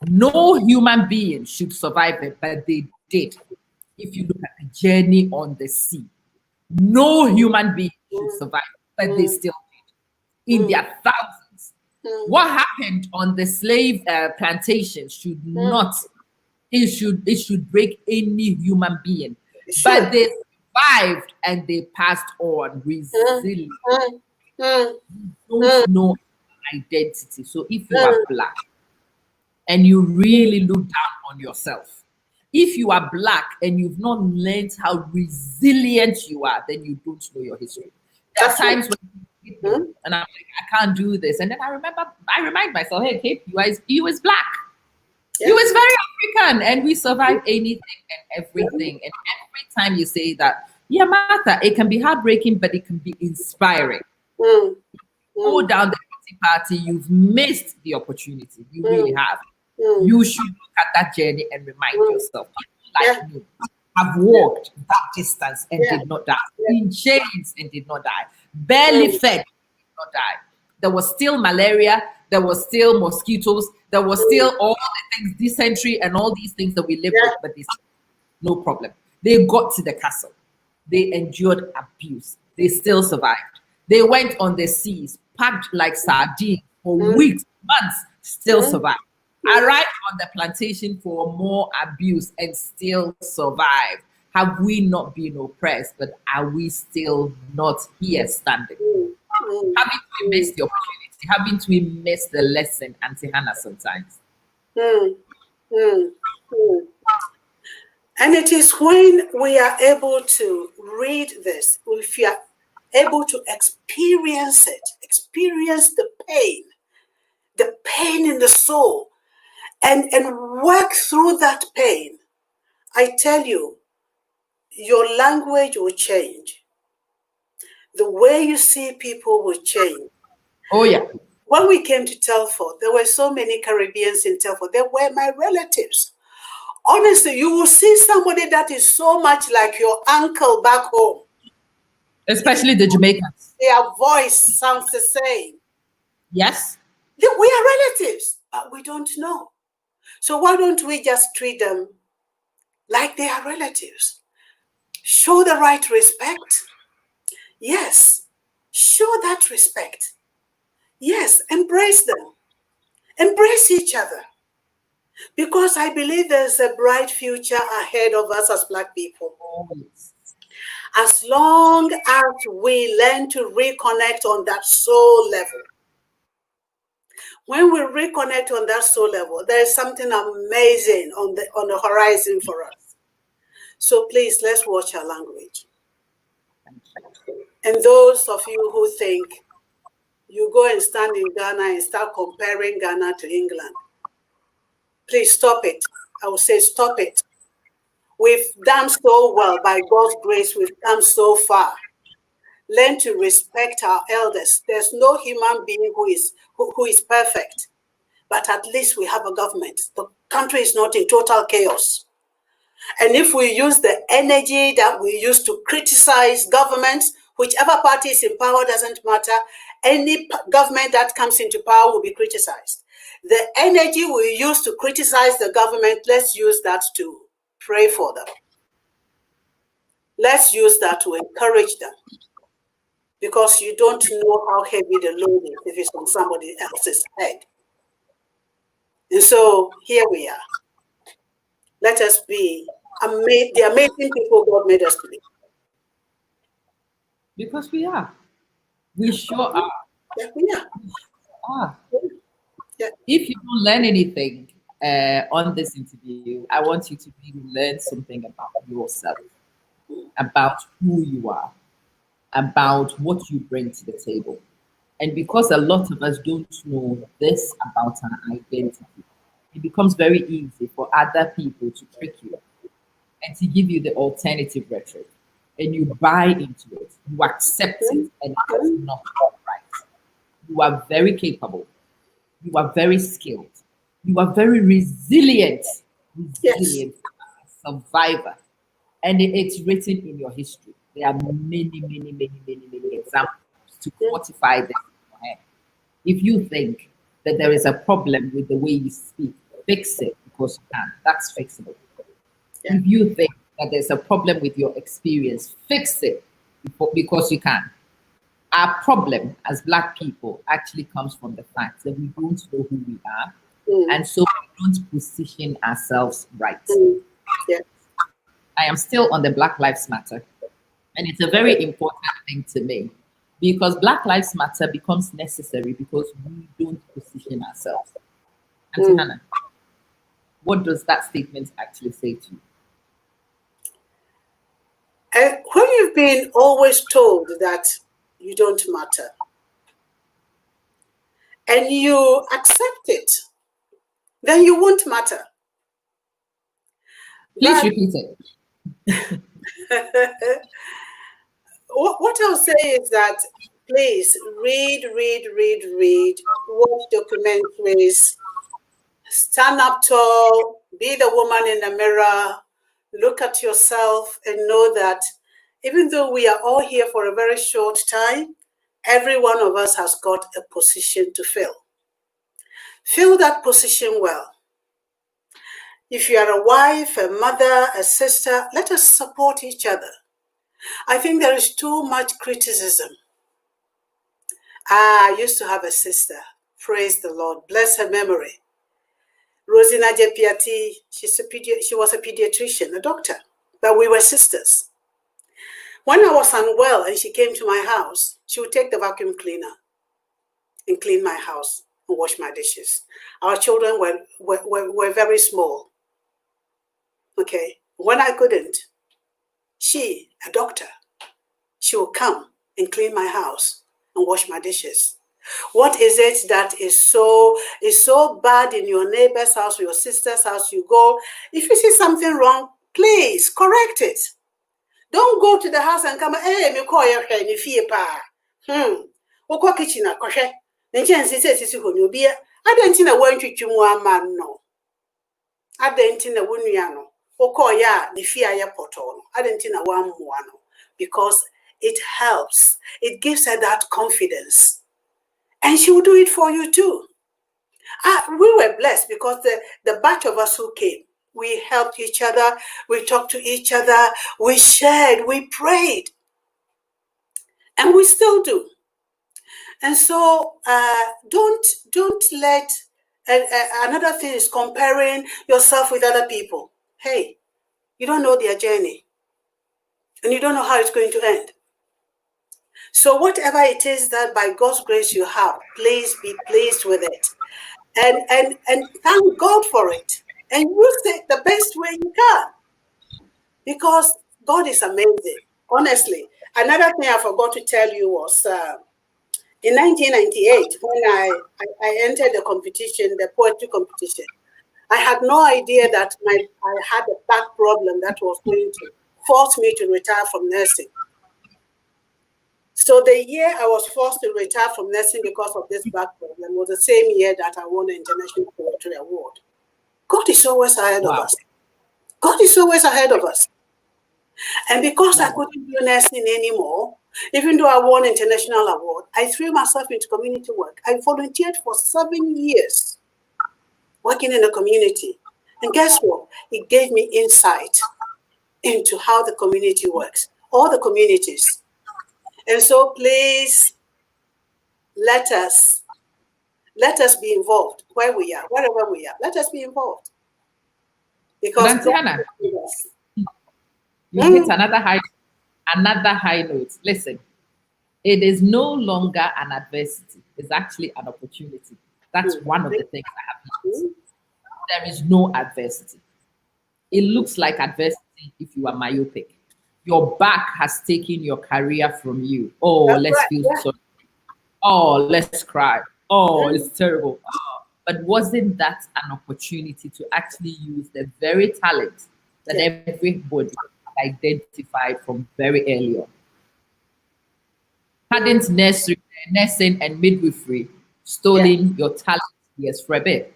no human being should survive it, but they did. If you look at the journey on the sea, no human being should survive it, but they still did. In their thousands. What happened on the slave plantation should not, it should break any human being. But they survived and they passed on resilient. Don't know identity. So if you are Black and you really look down on yourself, if you are Black and you've not learned how resilient you are, then you don't know your history. There are times when and I'm like, I can't do this. And then I remind myself, hey, Kate, you was Black. You was very African, and we survive anything and everything. And every time you say that, yeah, Martha, it can be heartbreaking, but it can be inspiring. Go down the party, you've missed the opportunity. You really have. You should look at that journey and remind yourself, like me, have walked that distance and did not die. In chains and did not die. Barely fed, did not die. There was still malaria. There was still mosquitoes. There was still all the things, dysentery and all these things that we live with, but they no problem. They got to the castle. They endured abuse. They still survived. They went on the seas, packed like sardines for weeks, months, still survived. Arrived on the plantation for more abuse and still survived. Have we not been oppressed, but are we still not here standing? Haven't we missed the opportunity? Haven't we missed the lesson, Aunty Hannah, sometimes? And it is when we are able to read this, if we are able to experience it, experience the pain in the soul, and work through that pain, I tell you, your language will change. The way you see people will change. Oh, yeah. When we came to Telford, there were so many Caribbeans in Telford. They were my relatives. Honestly, you will see somebody that is so much like your uncle back home. Especially the Jamaicans. Their voice sounds the same. Yes. We are relatives, but we don't know. So why don't we just treat them like they are relatives? Show the right respect. Yes. Show that respect. Yes. Embrace them. Embrace each other. Because I believe there's a bright future ahead of us as Black people. Oh, yes. As long as we learn to reconnect on that soul level. When we reconnect on that soul level, there is something amazing on the horizon for us. So please, let's watch our language. And those of you who think you go and stand in Ghana and start comparing Ghana to England, please stop it. I will say stop it. We've done so well. By God's grace, we've come so far. Learn to respect our elders. There's no human being who is perfect, but at least we have a government. The country is not in total chaos. And if we use the energy that we use to criticize governments, whichever party is in power doesn't matter, any government that comes into power will be criticized. The energy we use to criticize the government, let's use that to pray for them. Let's use that to encourage them. Because you don't know how heavy the load is if it's on somebody else's head. And so here we are. Let us be the amazing people God made us to be. Because we are. We sure are. Yeah, we are. Yeah. If you don't learn anything on this interview, I want you to really learn something about yourself, about who you are, about what you bring to the table. And because a lot of us don't know this about our identity, it becomes very easy for other people to trick you and to give you the alternative rhetoric. And you buy into it, you accept it, and it's not right. You are very capable, you are very skilled, you are very resilient, survivor. And it's written in your history. There are many examples to fortify this. If you think that there is a problem with the way you speak, fix it because you can. That's fixable. Yeah. If you think that there's a problem with your experience, fix it because you can. Our problem as Black people actually comes from the fact that we don't know who we are, and so we don't position ourselves right. Yeah. I am still on the Black Lives Matter, and it's a very important thing to me because Black Lives Matter becomes necessary because we don't position ourselves. Aunty Hannah, what does that statement actually say to you? When you've been always told that you don't matter, and you accept it, then you won't matter. Please repeat it. What I'll say is that please read, watch documentaries, stand up tall, be the woman in the mirror, look at yourself and know that even though we are all here for a very short time, every one of us has got a position to fill. Fill that position well. If you are a wife, a mother, a sister, let us support each other. I think there is too much criticism. I used to have a sister, praise the Lord, bless her memory. Rosina Jepiati, she was a pediatrician, a doctor, but we were sisters. When I was unwell and she came to my house, she would take the vacuum cleaner and clean my house and wash my dishes. Our children were very small. Okay, When I couldn't, she, a doctor, she will come and clean my house and wash my dishes. What is it that is so bad in your neighbor's house or your sister's house? You go, if you see something wrong, please correct it. Don't go to the house and come, hey, me call your friend if you pa. Oko kitchen a koshe. Nchen sisi sisi honyo bia. Adenti na wantu twemu ama no. Adenti na wonua no. Oko ya the fear ya poto no. Adenti na wammoa no. Because it helps. It gives her that confidence. And she will do it for you too. We were blessed because the batch of us who came, we helped each other, we talked to each other, we shared, we prayed. And we still do. And so don't let, another thing is comparing yourself with other people. Hey, you don't know their journey. And you don't know how it's going to end. So whatever it is that by God's grace you have, please be pleased with it. And thank God for it. And use it the best way you can. Because God is amazing. Honestly. Another thing I forgot to tell you was in 1998, when I entered the competition, the poetry competition, I had no idea that I had a back problem that was going to force me to retire from nursing. So the year I was forced to retire from nursing because of this back problem was the same year that I won the International Poetry Award. God is always ahead of us. God is always ahead of us. And because I couldn't do nursing anymore, even though I won an international award, I threw myself into community work. I volunteered for 7 years working in the community. And guess what? It gave me insight into how the community works, all the communities. And so please let us be involved where we are, wherever we are. Let us be involved. Because Aunty Hannah, you hit another high note. Listen, it is no longer an adversity. It's actually an opportunity. That's one of the things I have learned. There is no adversity. It looks like adversity if you are myopic. Your back has taken your career from you. Oh, let's feel sorry. Oh, let's cry. Oh, it's terrible. Oh. But wasn't that an opportunity to actually use the very talent that everybody identified from very early on? Hadn't nursing and midwifery stolen your talent? Yes, for a bit.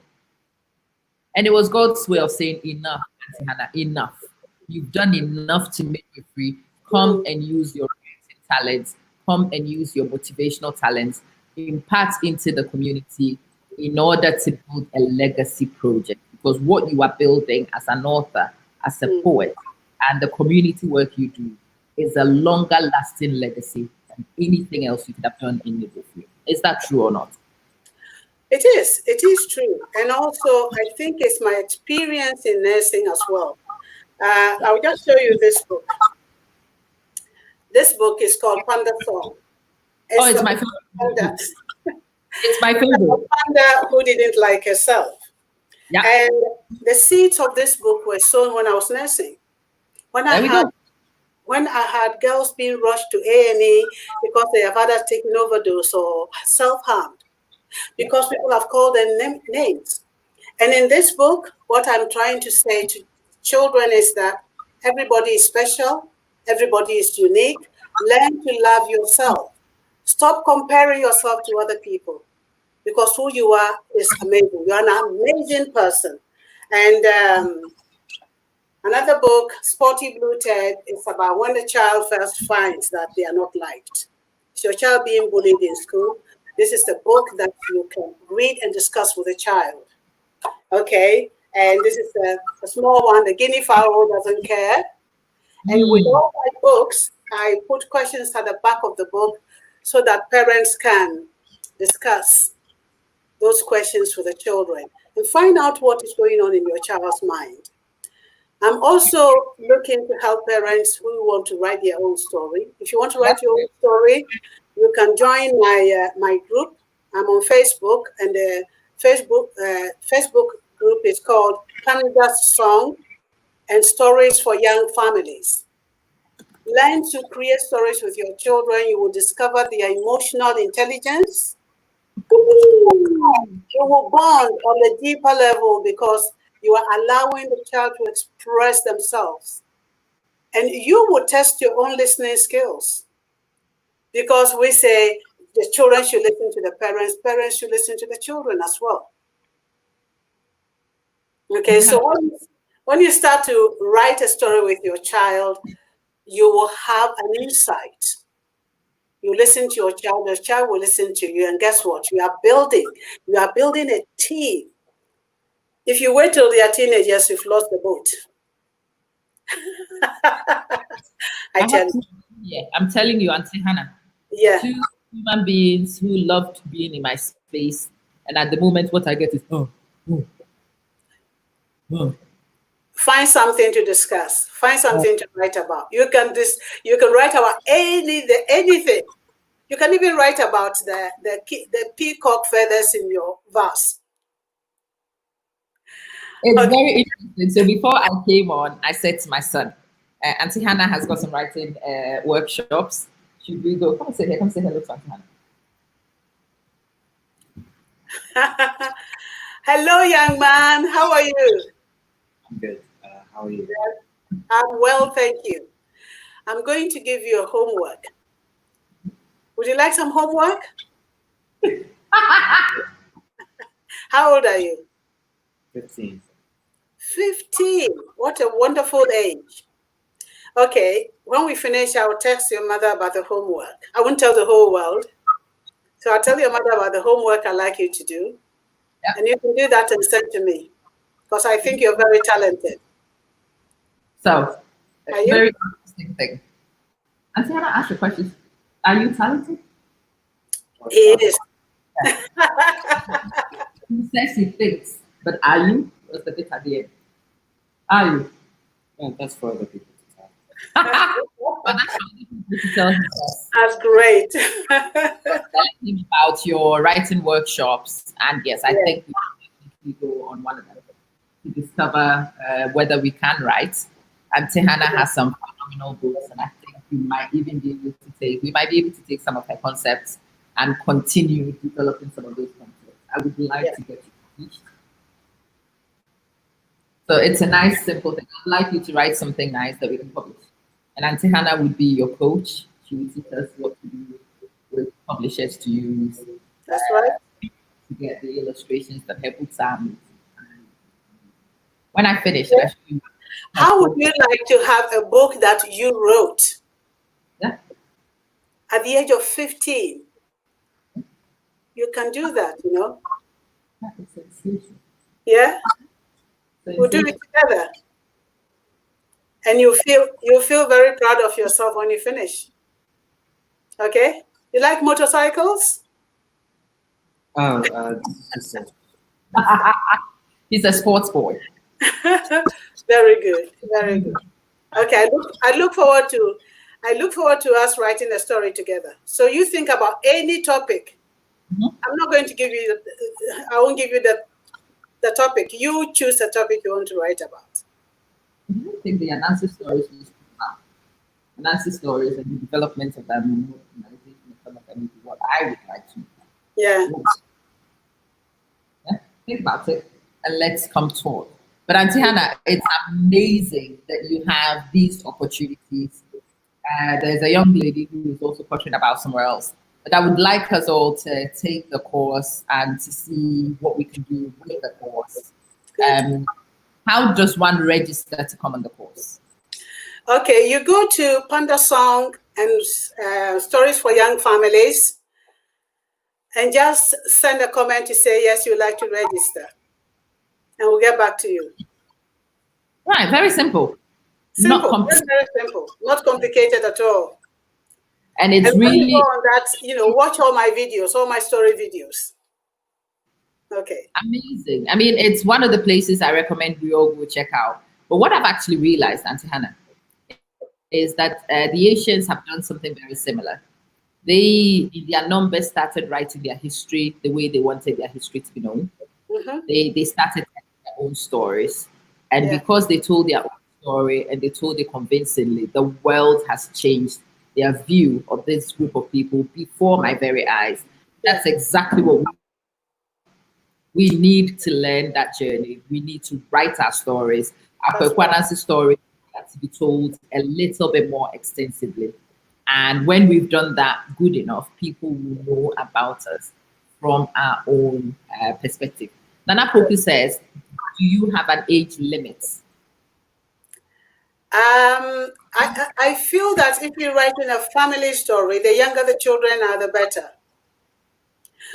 And it was God's way of saying, enough, Aunty Hannah, enough. You've done enough to midwifery. Come and use your creative talents. Come and use your motivational talents. Impart into the community in order to build a legacy project. Because what you are building as an author, as a poet, and the community work you do is a longer lasting legacy than anything else you could have done in midwifery. Is that true or not? It is true. And also, I think it's my experience in nursing as well. I'll just show you this book. This book is called Panda Song. It's my favorite. It's my favorite. Panda who didn't like herself. Yeah. And the seeds of this book were sown when I was nursing. When I had girls being rushed to A&E because they have either taken overdose or self-harmed, because people have called them names. And in this book, what I'm trying to say to children is that everybody is special, everybody is unique. Learn to love yourself. Stop comparing yourself to other people, because who you are is amazing. You're an amazing person. And another book, Sporty Blue Ted, is about when the child first finds that they are not liked. Is your child being bullied in school? This is the book that you can read and discuss with a child. Okay, and this is a small one, The Guinea Fowl Doesn't Care. And with all my books, I put questions at the back of the book so that parents can discuss those questions with the children and find out what is going on in your child's mind. I'm also looking to help parents who want to write their own story. If you want to write your own story, you can join my group. I'm on Facebook, and the Facebook group is called Panda's Song. and stories for young families. Learn to create stories with your children. You will discover their emotional intelligence. You will bond on a deeper level because you are allowing the child to express themselves. And you will test your own listening skills. Because we say the children should listen to the parents, parents should listen to the children as well. Okay, so when you start to write a story with your child, you will have an insight. You listen to your child, the child will listen to you, and guess what? You are building a team. If you wait till they are teenagers, you've lost the boat. I'm telling you, Aunty Hannah. Yeah. 2 human beings who loved being in my space, and at the moment, what I get is Find something to discuss. Find something to write about. You can write about anything. You can even write about the peacock feathers in your vase. It's very interesting. So before I came on, I said to my son, Aunty Hannah has got some writing workshops. Should we go? Come sit here. Come say hello to Aunty Hannah. Hello, young man. How are you? I'm good. How are you? I'm well, thank you. I'm going to give you a homework. Would you like some homework? How old are you? 15. 15. What a wonderful age. Okay, when we finish, I'll text your mother about the homework. I won't tell the whole world. So I'll tell your mother about the homework I'd like you to do. Yep. And you can do that and send to me because I think you're very talented. So, very interesting thing. Aunty Hannah asked a question. Are you talented? He is. He says he thinks, but are you? What's the bit at the end? Are you? Yeah, that's for other people to tell. But that's for other people to tell himself. That's great. Telling him about your writing workshops, and yes, I think we go on one of them to discover whether we can write. Aunty Hannah has some phenomenal books, and I think we might be able to take some of her concepts and continue developing some of those concepts. I would like to get you published. So it's a nice, simple thing. I'd like you to write something nice that we can publish. And Aunty Hannah would be your coach. She would teach us what to do with publishers to use. That's right. To get the illustrations that her books are. When I finish, how would you like to have a book that you wrote? Yeah. At the age of 15. You can do that, you know. Yeah? We'll do it together. And you'll feel very proud of yourself when you finish. Okay? You like motorcycles? He's a sports boy. Very good. Very good. Okay, I look forward to us writing a story together. So you think about any topic. I'm not going to give you, I won't give you the topic. You choose a topic you want to write about. I think the Anansi stories is Anansi stories and the development of that organization of some of them is what I would like to. Yeah. Think about it and let's come talk. But Aunty Hannah, it's amazing that you have these opportunities. There's a young lady who is also talking about somewhere else. But I would like us all to take the course and to see what we can do with the course. How does one register to come on the course? Okay, you go to Panda Song and Stories for Young Families and just send a comment to say, yes, you'd like to register. And we'll get back to you. Right, very simple. Simple, very simple. Not complicated at all. And it's really on that, watch all my videos, all my story videos. Okay. Amazing. I mean, it's one of the places I recommend we all go check out. But what I've actually realized, Aunty Hannah, is that the Asians have done something very similar. They, in their numbers, started writing their history the way they wanted their history to be known. Mm-hmm. They started telling their own stories. And because they told their own story and they told it convincingly, the world has changed their view of this group of people before my very eyes. That's exactly what we need to learn that journey. We need to write our stories. Our Kwanansi story has to be told a little bit more extensively. And when we've done that good enough, people will know about us from our own perspective. Nana Poku says, do you have an age limit? I feel that if you're writing a family story, the younger the children are, the better.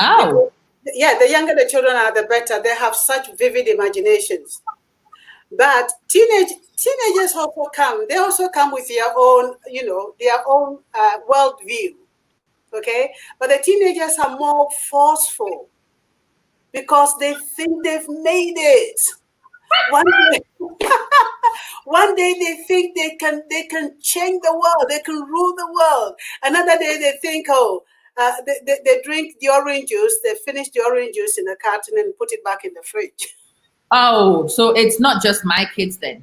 Oh. Yeah, the younger the children are, the better. They have such vivid imaginations. But teenagers also come. They also come with their own, their own world view. Okay, but the teenagers are more forceful because they think they've made it. One day they think they can change the world, they can rule the world. Another day they think, they drink the orange juice, they finish the orange juice in a carton and put it back in the fridge. Oh, so it's not just my kids then?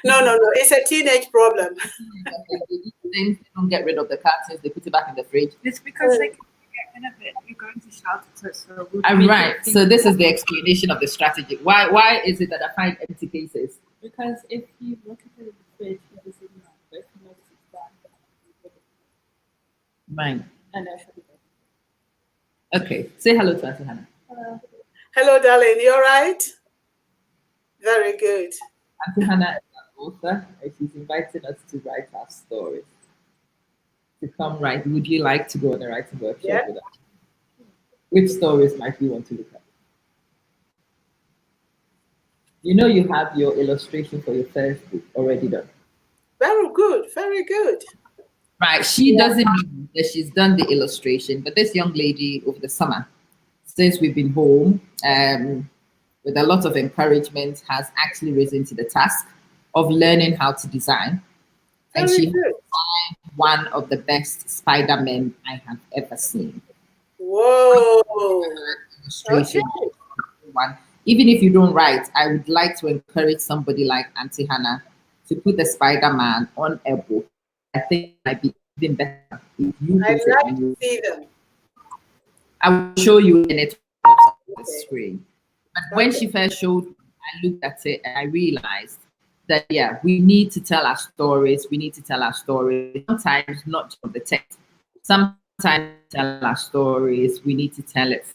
No, it's a teenage problem. They don't get rid of the cartons, they put it back in the fridge. It's because they can get rid of it. You're going to shout at us. So Right. So this is the explanation of the strategy. Why is it that I find empty cases? Because if you look at it in the fridge, you just ignore it. But if you notice it's gone, Mine. and I should be Okay. Say hello to Aunty Hannah. Hello, darling. You all right? Very good. Aunty Hannah is an author, and she's inviting us to write our stories. To come write. Would you like to go on a writing workshop with us? Which stories might you want to look at? You know you have your illustration for your first book already done. Very good. Very good. Right. She doesn't know that she's done the illustration, but this young lady over the summer, since we've been home, with a lot of encouragement, has actually risen to the task of learning how to design. And Very she good. designed one of the best Spider-Men I have ever seen. Whoa. Illustration. Okay. One. Even if you don't write, I would like to encourage somebody like Aunty Hannah to put the Spider-Man on a book. I think it might be even better if you I'd put it like on to your. see them. I will show you in it on the screen. But when she first showed me, I looked at it and I realized that we need to tell our stories. We need to tell our stories. Sometimes not just the text. Sometimes tell our stories. We need to tell it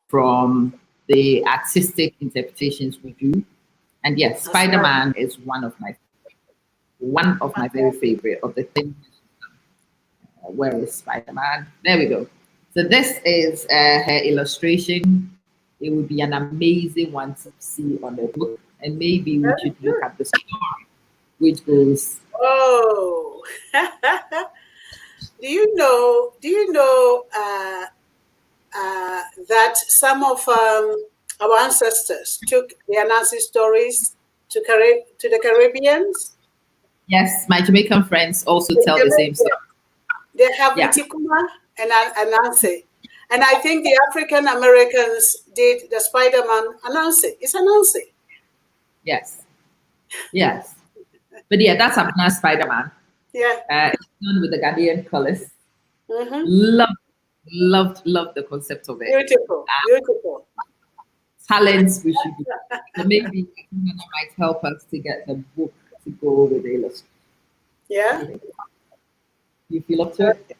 from the artistic interpretations we do. And yes, Spider-Man is one of my very favorite of the things. Where is Spider-Man? There we go. So this is her illustration. It would be an amazing one to see on the book. And maybe we should look at the story, which goes. Oh. Do you know that some of our ancestors took their Nancy stories to the Caribbeans? Yes, my Jamaican friends also tell the same story. They have Ntikuma and Anansi. And I think the African Americans did the Spider-Man Anansi. It's Anansi. Yes. Yes. But that's a nice Spider-Man. Yeah. It's done with the Ghanaian colors. Mm-hmm. Loved the concept of it. Beautiful. Beautiful. Talents we should do. So maybe that might help us to get the book to go with the illustration. Yeah. You feel up to it?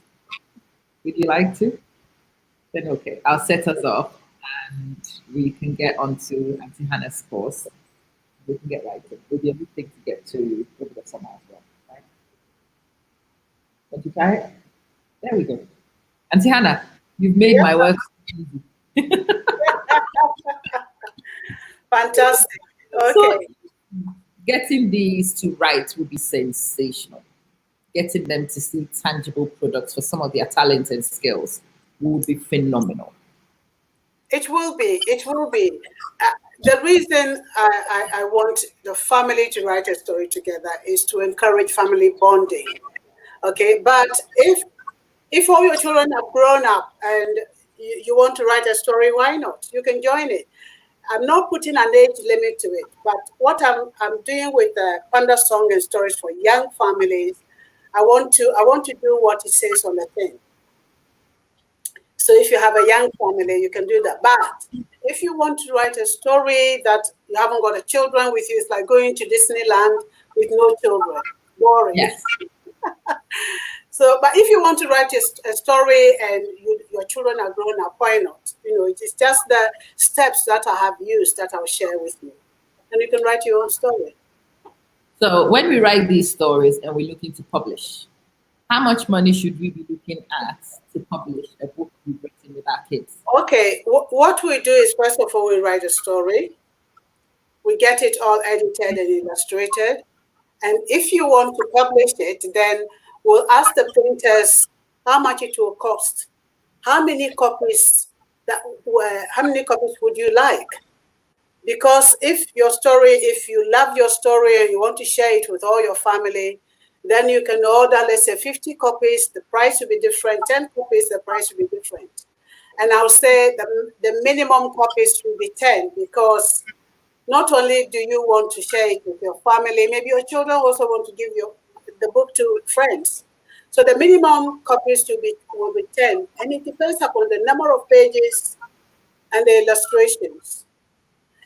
Would you like to? Then okay, I'll set us off and we can get onto Aunty Hannah's course. We can get writing. It'll be a good thing to get to over the summer as well, right? Want to try it? There we go. Aunty Hannah, you've made my work easy. Fantastic. Okay. So, getting these to write would be sensational. Getting them to see tangible products for some of their talents and skills would be phenomenal. It will be. It will be. The reason I want the family to write a story together is to encourage family bonding. Okay, but if all your children are grown up and you want to write a story, why not? You can join it. I'm not putting an age limit to it, but what I'm doing with the Panda Song and Stories for young families, I want to do what it says on the thing. So if you have a young family, you can do that. But if you want to write a story that you haven't got a children with you, it's like going to Disneyland with no children. Boring. Yes. So, but if you want to write a story and your children are grown up, why not? It is just the steps that I have used that I'll share with you. And you can write your own story. So when we write these stories and we're looking to publish, how much money should we be looking at to publish a book we've written with our kids? Okay, what we do is, first of all, we write a story. We get it all edited and illustrated. And if you want to publish it, then we'll ask the printers how much it will cost. How many copies would you like? Because if you love your story and you want to share it with all your family, then you can order, let's say 50 copies, the price will be different, 10 copies, the price will be different. And I'll say the minimum copies will be 10, because not only do you want to share it with your family, maybe your children also want to give the book to friends. So the minimum copies will be 10, and it depends upon the number of pages and the illustrations.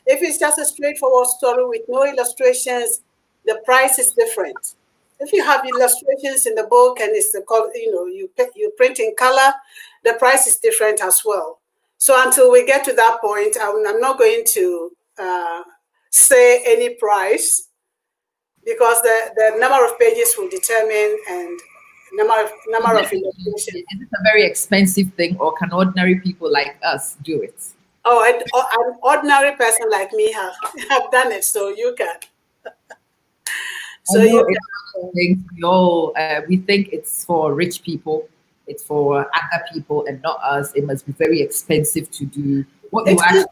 If it's just a straightforward story with no illustrations, the price is different. If you have illustrations in the book and it's you print in color, the price is different as well. So until we get to that point, I'm not going to say any price, because the number of pages will determine, and number of illustrations. Is it a very expensive thing, or can ordinary people like us do it? Oh, an ordinary person like me have done it, so you can. So we think it's for rich people, it's for other people, and not us. It must be very expensive to do what you actually.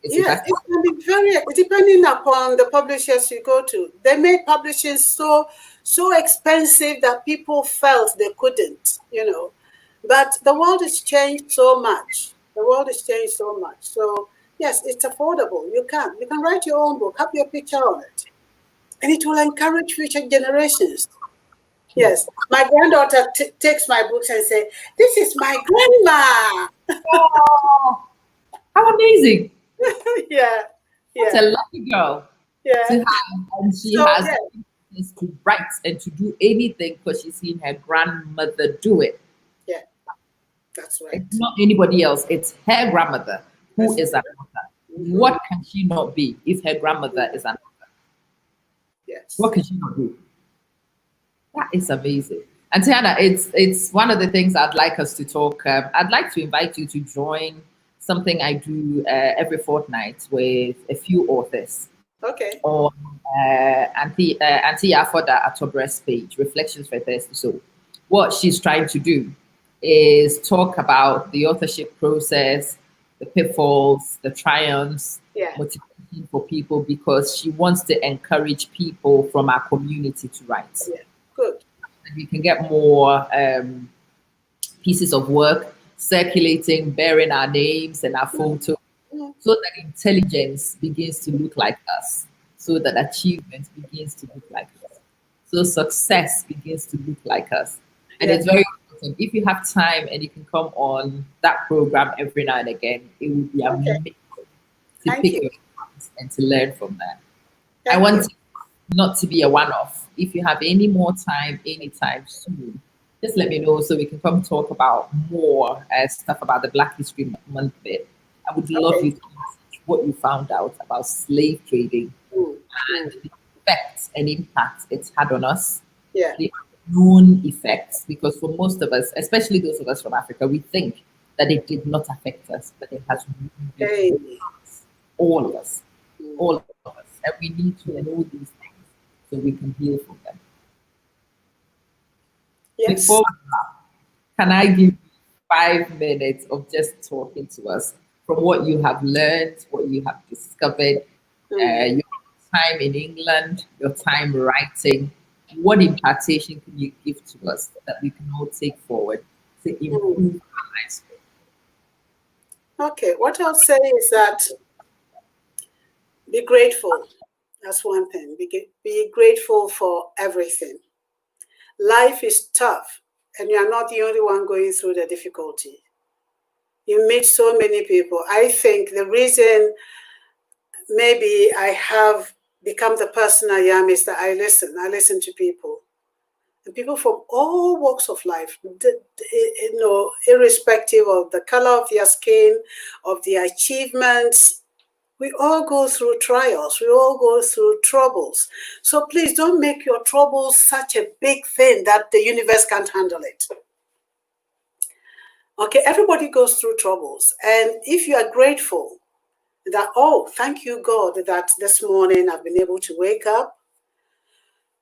Yes, it can be very, depending upon the publishers you go to. They made publishing so expensive that people felt they couldn't, But the world has changed so much. The world has changed so much. So yes, it's affordable. You can write your own book, have your picture on it, and it will encourage future generations. Yes, my granddaughter takes my books and say, "This is my grandma." Oh, how amazing! Yeah, That's a lucky girl yeah. to have, and she has to write and to do anything because she's seen her grandmother do it. Yeah, that's right. It's not anybody else. It's her grandmother who is an author. What can she not be if her grandmother is an author? Yes. What can she not do? That is amazing. And Hannah, it's one of the things I'd like us to talk. I'd like to invite you to join something I do every fortnight with a few authors. Okay. On Aunty Yaawusuah Adjepong's page, Reflections for Thursday. So, what she's trying to do is talk about the authorship process, the pitfalls, the triumphs, motivation for people, because she wants to encourage people from our community to write. Yeah, good. And we can get more pieces of work circulating, bearing our names and our photos, so that intelligence begins to look like us, so that achievement begins to look like us, so success begins to look like us. And it's very important. If you have time and you can come on that program every now and again, it would be amazing to pick your points and to learn from that. I want it not to be a one-off. If you have any more time, anytime soon, just let me know so we can come talk about more stuff about the Black History Month bit. I would love you to message what you found out about slave trading and the effects and impact it's had on us. Yeah. The known effects, because for most of us, especially those of us from Africa, we think that it did not affect us, but it has really all of us, and we need to know these things so we can heal from them. Yes. Before we wrap, can I give you 5 minutes of just talking to us from what you have learned, what you have discovered, your time in England, your time writing? What impartation can you give to us that we can all take forward to improve our lives? Okay, what I'll say is that Be grateful. That's one thing. Be grateful for everything. Life is tough, and you are not the only one going through the difficulty. You meet so many people. I think the reason maybe I have become the person I am is that I listen. I listen to people. And people from all walks of life, irrespective of the color of their skin, of their achievements, we all go through trials. We all go through troubles. So please don't make your troubles such a big thing that the universe can't handle it. Okay, everybody goes through troubles. And if you are grateful that, oh, thank you, God, that this morning I've been able to wake up,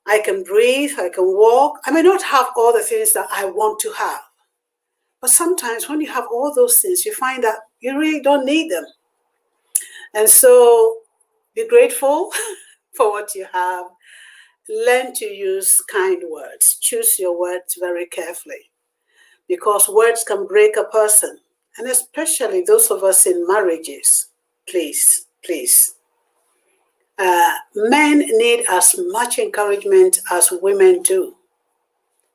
I can breathe, I can walk. I may not have all the things that I want to have. But sometimes when you have all those things, you find that you really don't need them. And so be grateful for what you have. Learn to use kind words. Choose your words very carefully, because words can break a person, and especially those of us in marriages. Please, please. Men need as much encouragement as women do.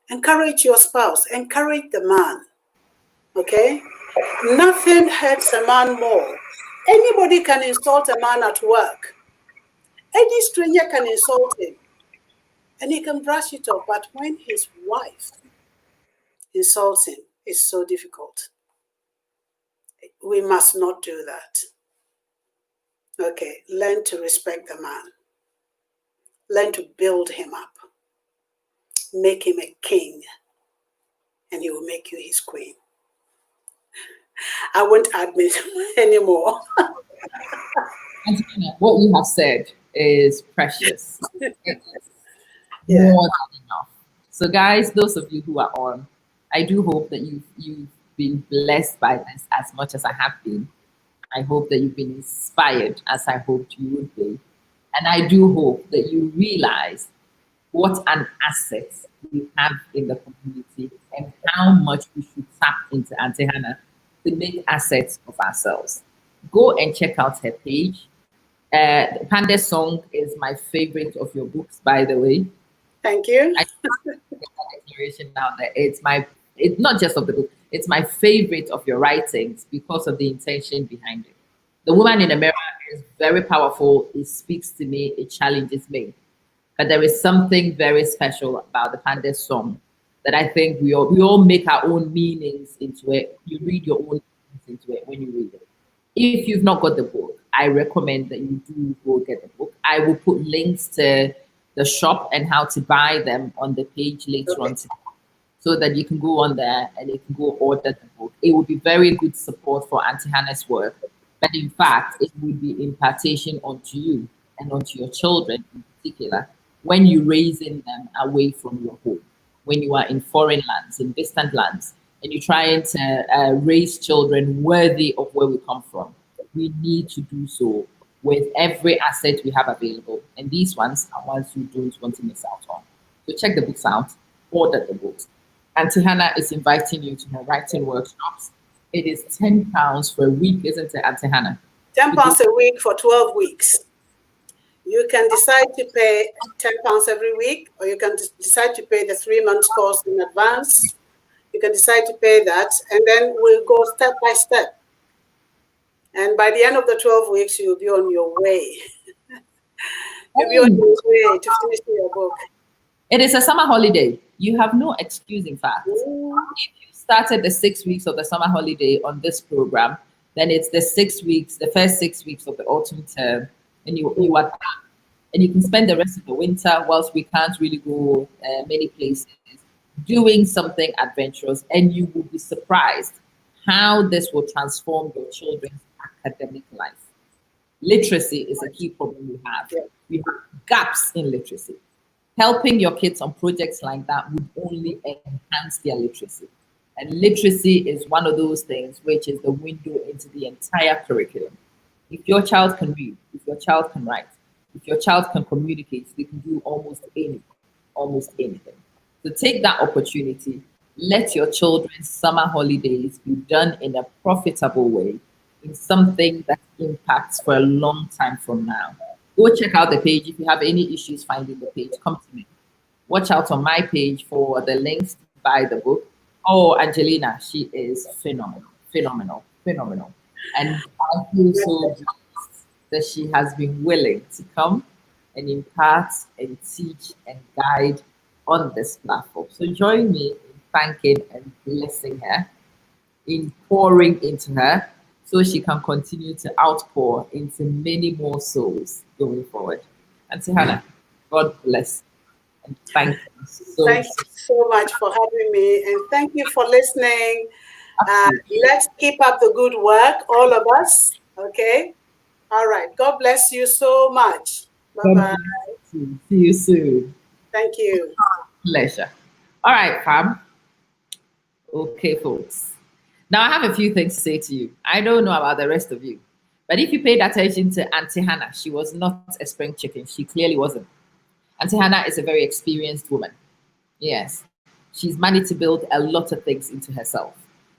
Encourage your spouse. Encourage the man. Okay? Nothing hurts a man more. Anybody can insult a man at work. Any stranger can insult him, and he can brush it off. But when his wife insults him, it's so difficult. We must not do that. Okay, learn to respect the man. Learn to build him up. Make him a king, and he will make you his queen. I won't admit anymore. Aunty Hannah, what you have said is precious. Yeah. More than enough. So, guys, those of you who are on, I do hope that you've been blessed by this as much as I have been. I hope that you've been inspired as I hoped you would be. And I do hope that you realize what an asset we have in the community and how much we should tap into Aunty Hannah to make assets of ourselves. Go and check out her page. The Panda Song is my favorite of your books, by the way. Thank you. I get that declaration now that it's not just of the book, it's my favorite of your writings because of the intention behind it. The Woman in the Mirror is very powerful. It speaks to me, it challenges me. But there is something very special about the Panda Song that I think we all make our own meanings into it. You read your own meanings into it when you read it. If you've not got the book, I recommend that you do go get the book. I will put links to the shop and how to buy them on the page later on today, so that you can go on there and you can go order the book. It would be very good support for Aunty Hannah's work, but in fact, it would be impartation onto you and onto your children in particular when you're raising them away from your home, when you are in foreign lands, in distant lands, and you're trying to raise children worthy of where we come from. We need to do so with every asset we have available. And these ones are ones you don't want to miss out on. So check the books out, order the books. Aunty Hannah is inviting you to her writing workshops. It is £10 for a week, isn't it, Aunty Hannah? £10 a week for 12 weeks. You can decide to pay £10 every week, or you can decide to pay the 3 months course in advance. You can decide to pay that, and then we'll go step by step. And by the end of the 12 weeks, you'll be on your way. You'll be on your way to finish your book. It is a summer holiday. You have no excuse, in fact. If you started the 6 weeks of the summer holiday on this program, then it's the 6 weeks, the first 6 weeks of the autumn term, and you are done. And you can spend the rest of the winter, whilst we can't really go many places, doing something adventurous, and you will be surprised how this will transform your children's academic life. Literacy is a key problem we have. We have gaps in literacy. Helping your kids on projects like that would only enhance their literacy. And literacy is one of those things which is the window into the entire curriculum. If your child can read, if your child can write, if your child can communicate, they can do almost anything. So take that opportunity. Let your children's summer holidays be done in a profitable way. in something that impacts for a long time from now. Go check out the page. If you have any issues finding the page, come to me. Watch out on my page for the links to buy the book. Oh, Angelina, she is phenomenal, phenomenal, phenomenal. And I feel so blessed that she has been willing to come and impart and teach and guide on this platform. So join me in thanking and blessing her, in pouring into her, so she can continue to outpour into many more souls going forward. Auntie Hannah, God bless and thank you so, Thank you so much for having me, and thank you for listening. Let's keep up the good work, all of us. Okay. All right. God bless you so much. Bye God bye. bless you. See you soon. Thank you. Pleasure. All right, fam. Okay, folks. Now I have a few things to say to you. I don't know about the rest of you, but if you paid attention to Auntie Hannah, she was not a spring chicken. She clearly wasn't. Auntie Hannah is a very experienced woman. Yes. She's managed to build a lot of things into herself.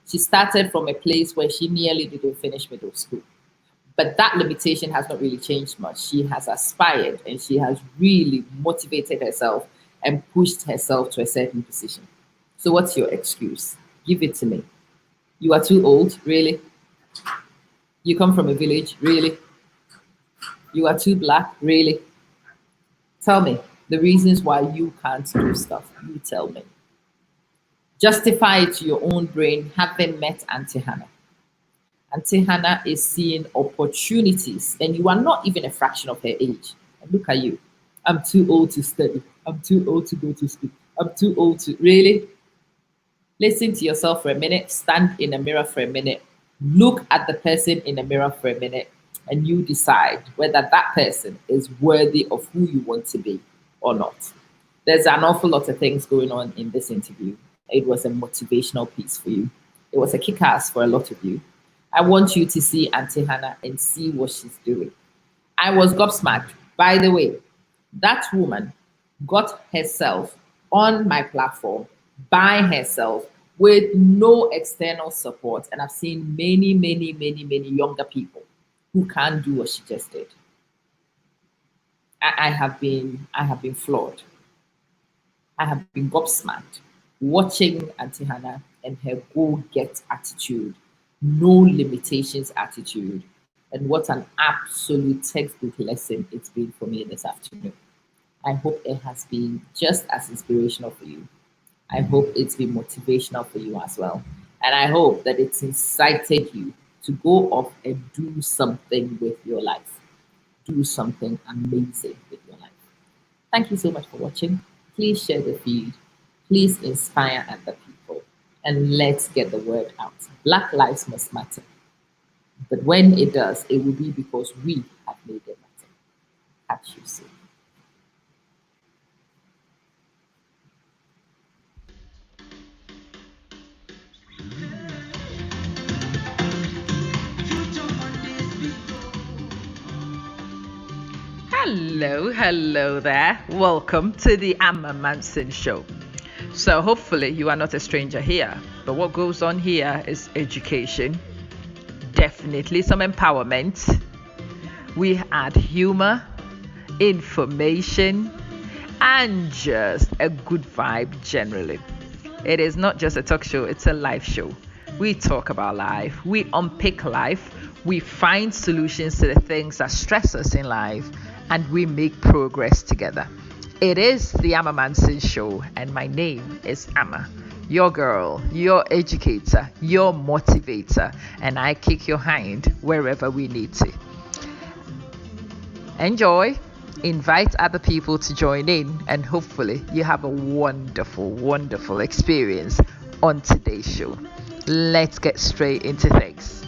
She started from a place where she nearly didn't finish middle school. But that limitation has not really changed much. She has aspired and she has really motivated herself and pushed herself to a certain position. So, what's your excuse? Give it to me. You are too old, really? You come from a village, really? You are too black, really? Tell me the reasons why you can't do stuff. You tell me. Justify it to your own brain, having met Auntie Hannah. Auntie Hannah is seeing opportunities, and you are not even a fraction of her age. And look at you. I'm too old to study. I'm too old to go to school. I'm too old to. Really? Listen to yourself for a minute. Stand in a mirror for a minute. Look at the person in the mirror for a minute, and you decide whether that person is worthy of who you want to be or not. There's an awful lot of things going on in this interview. It was a motivational piece for you. It was a kick ass for a lot of you. I want you to see Auntie Hannah and see what she's doing. I was gobsmacked. By the way, that woman got herself on my platform by herself with no external support. And I've seen many, many, many, many younger people who can't do what she just did. I have been floored. I have been gobsmacked watching Auntie Hannah and her go-get attitude, no limitations attitude, and what an absolute textbook lesson it's been for me this afternoon. I hope it has been just as inspirational for you. I hope it's been motivational for you as well. And I hope that it's incited you to go off and do something with your life. Do something amazing with your life. Thank you so much for watching. Please share the feed. Please inspire other people. And let's get the word out. Black lives must matter. But when it does, it will be because we have made it matter. Catch you soon. Hello there. Welcome to the Amma Manson Show. So hopefully you are not a stranger here, but what goes on here is education, definitely some empowerment. We add humor, information, and just a good vibe generally. It is not just a talk show, it's a live show. We talk about life, we unpick life, we find solutions to the things that stress us in life, and we make progress together. It is the Amma Manson Show, and my name is Amma, your girl, your educator, your motivator, and I kick your hind wherever we need to. Enjoy, invite other people to join in, and hopefully you have a wonderful, wonderful experience on today's show. Let's get straight into things.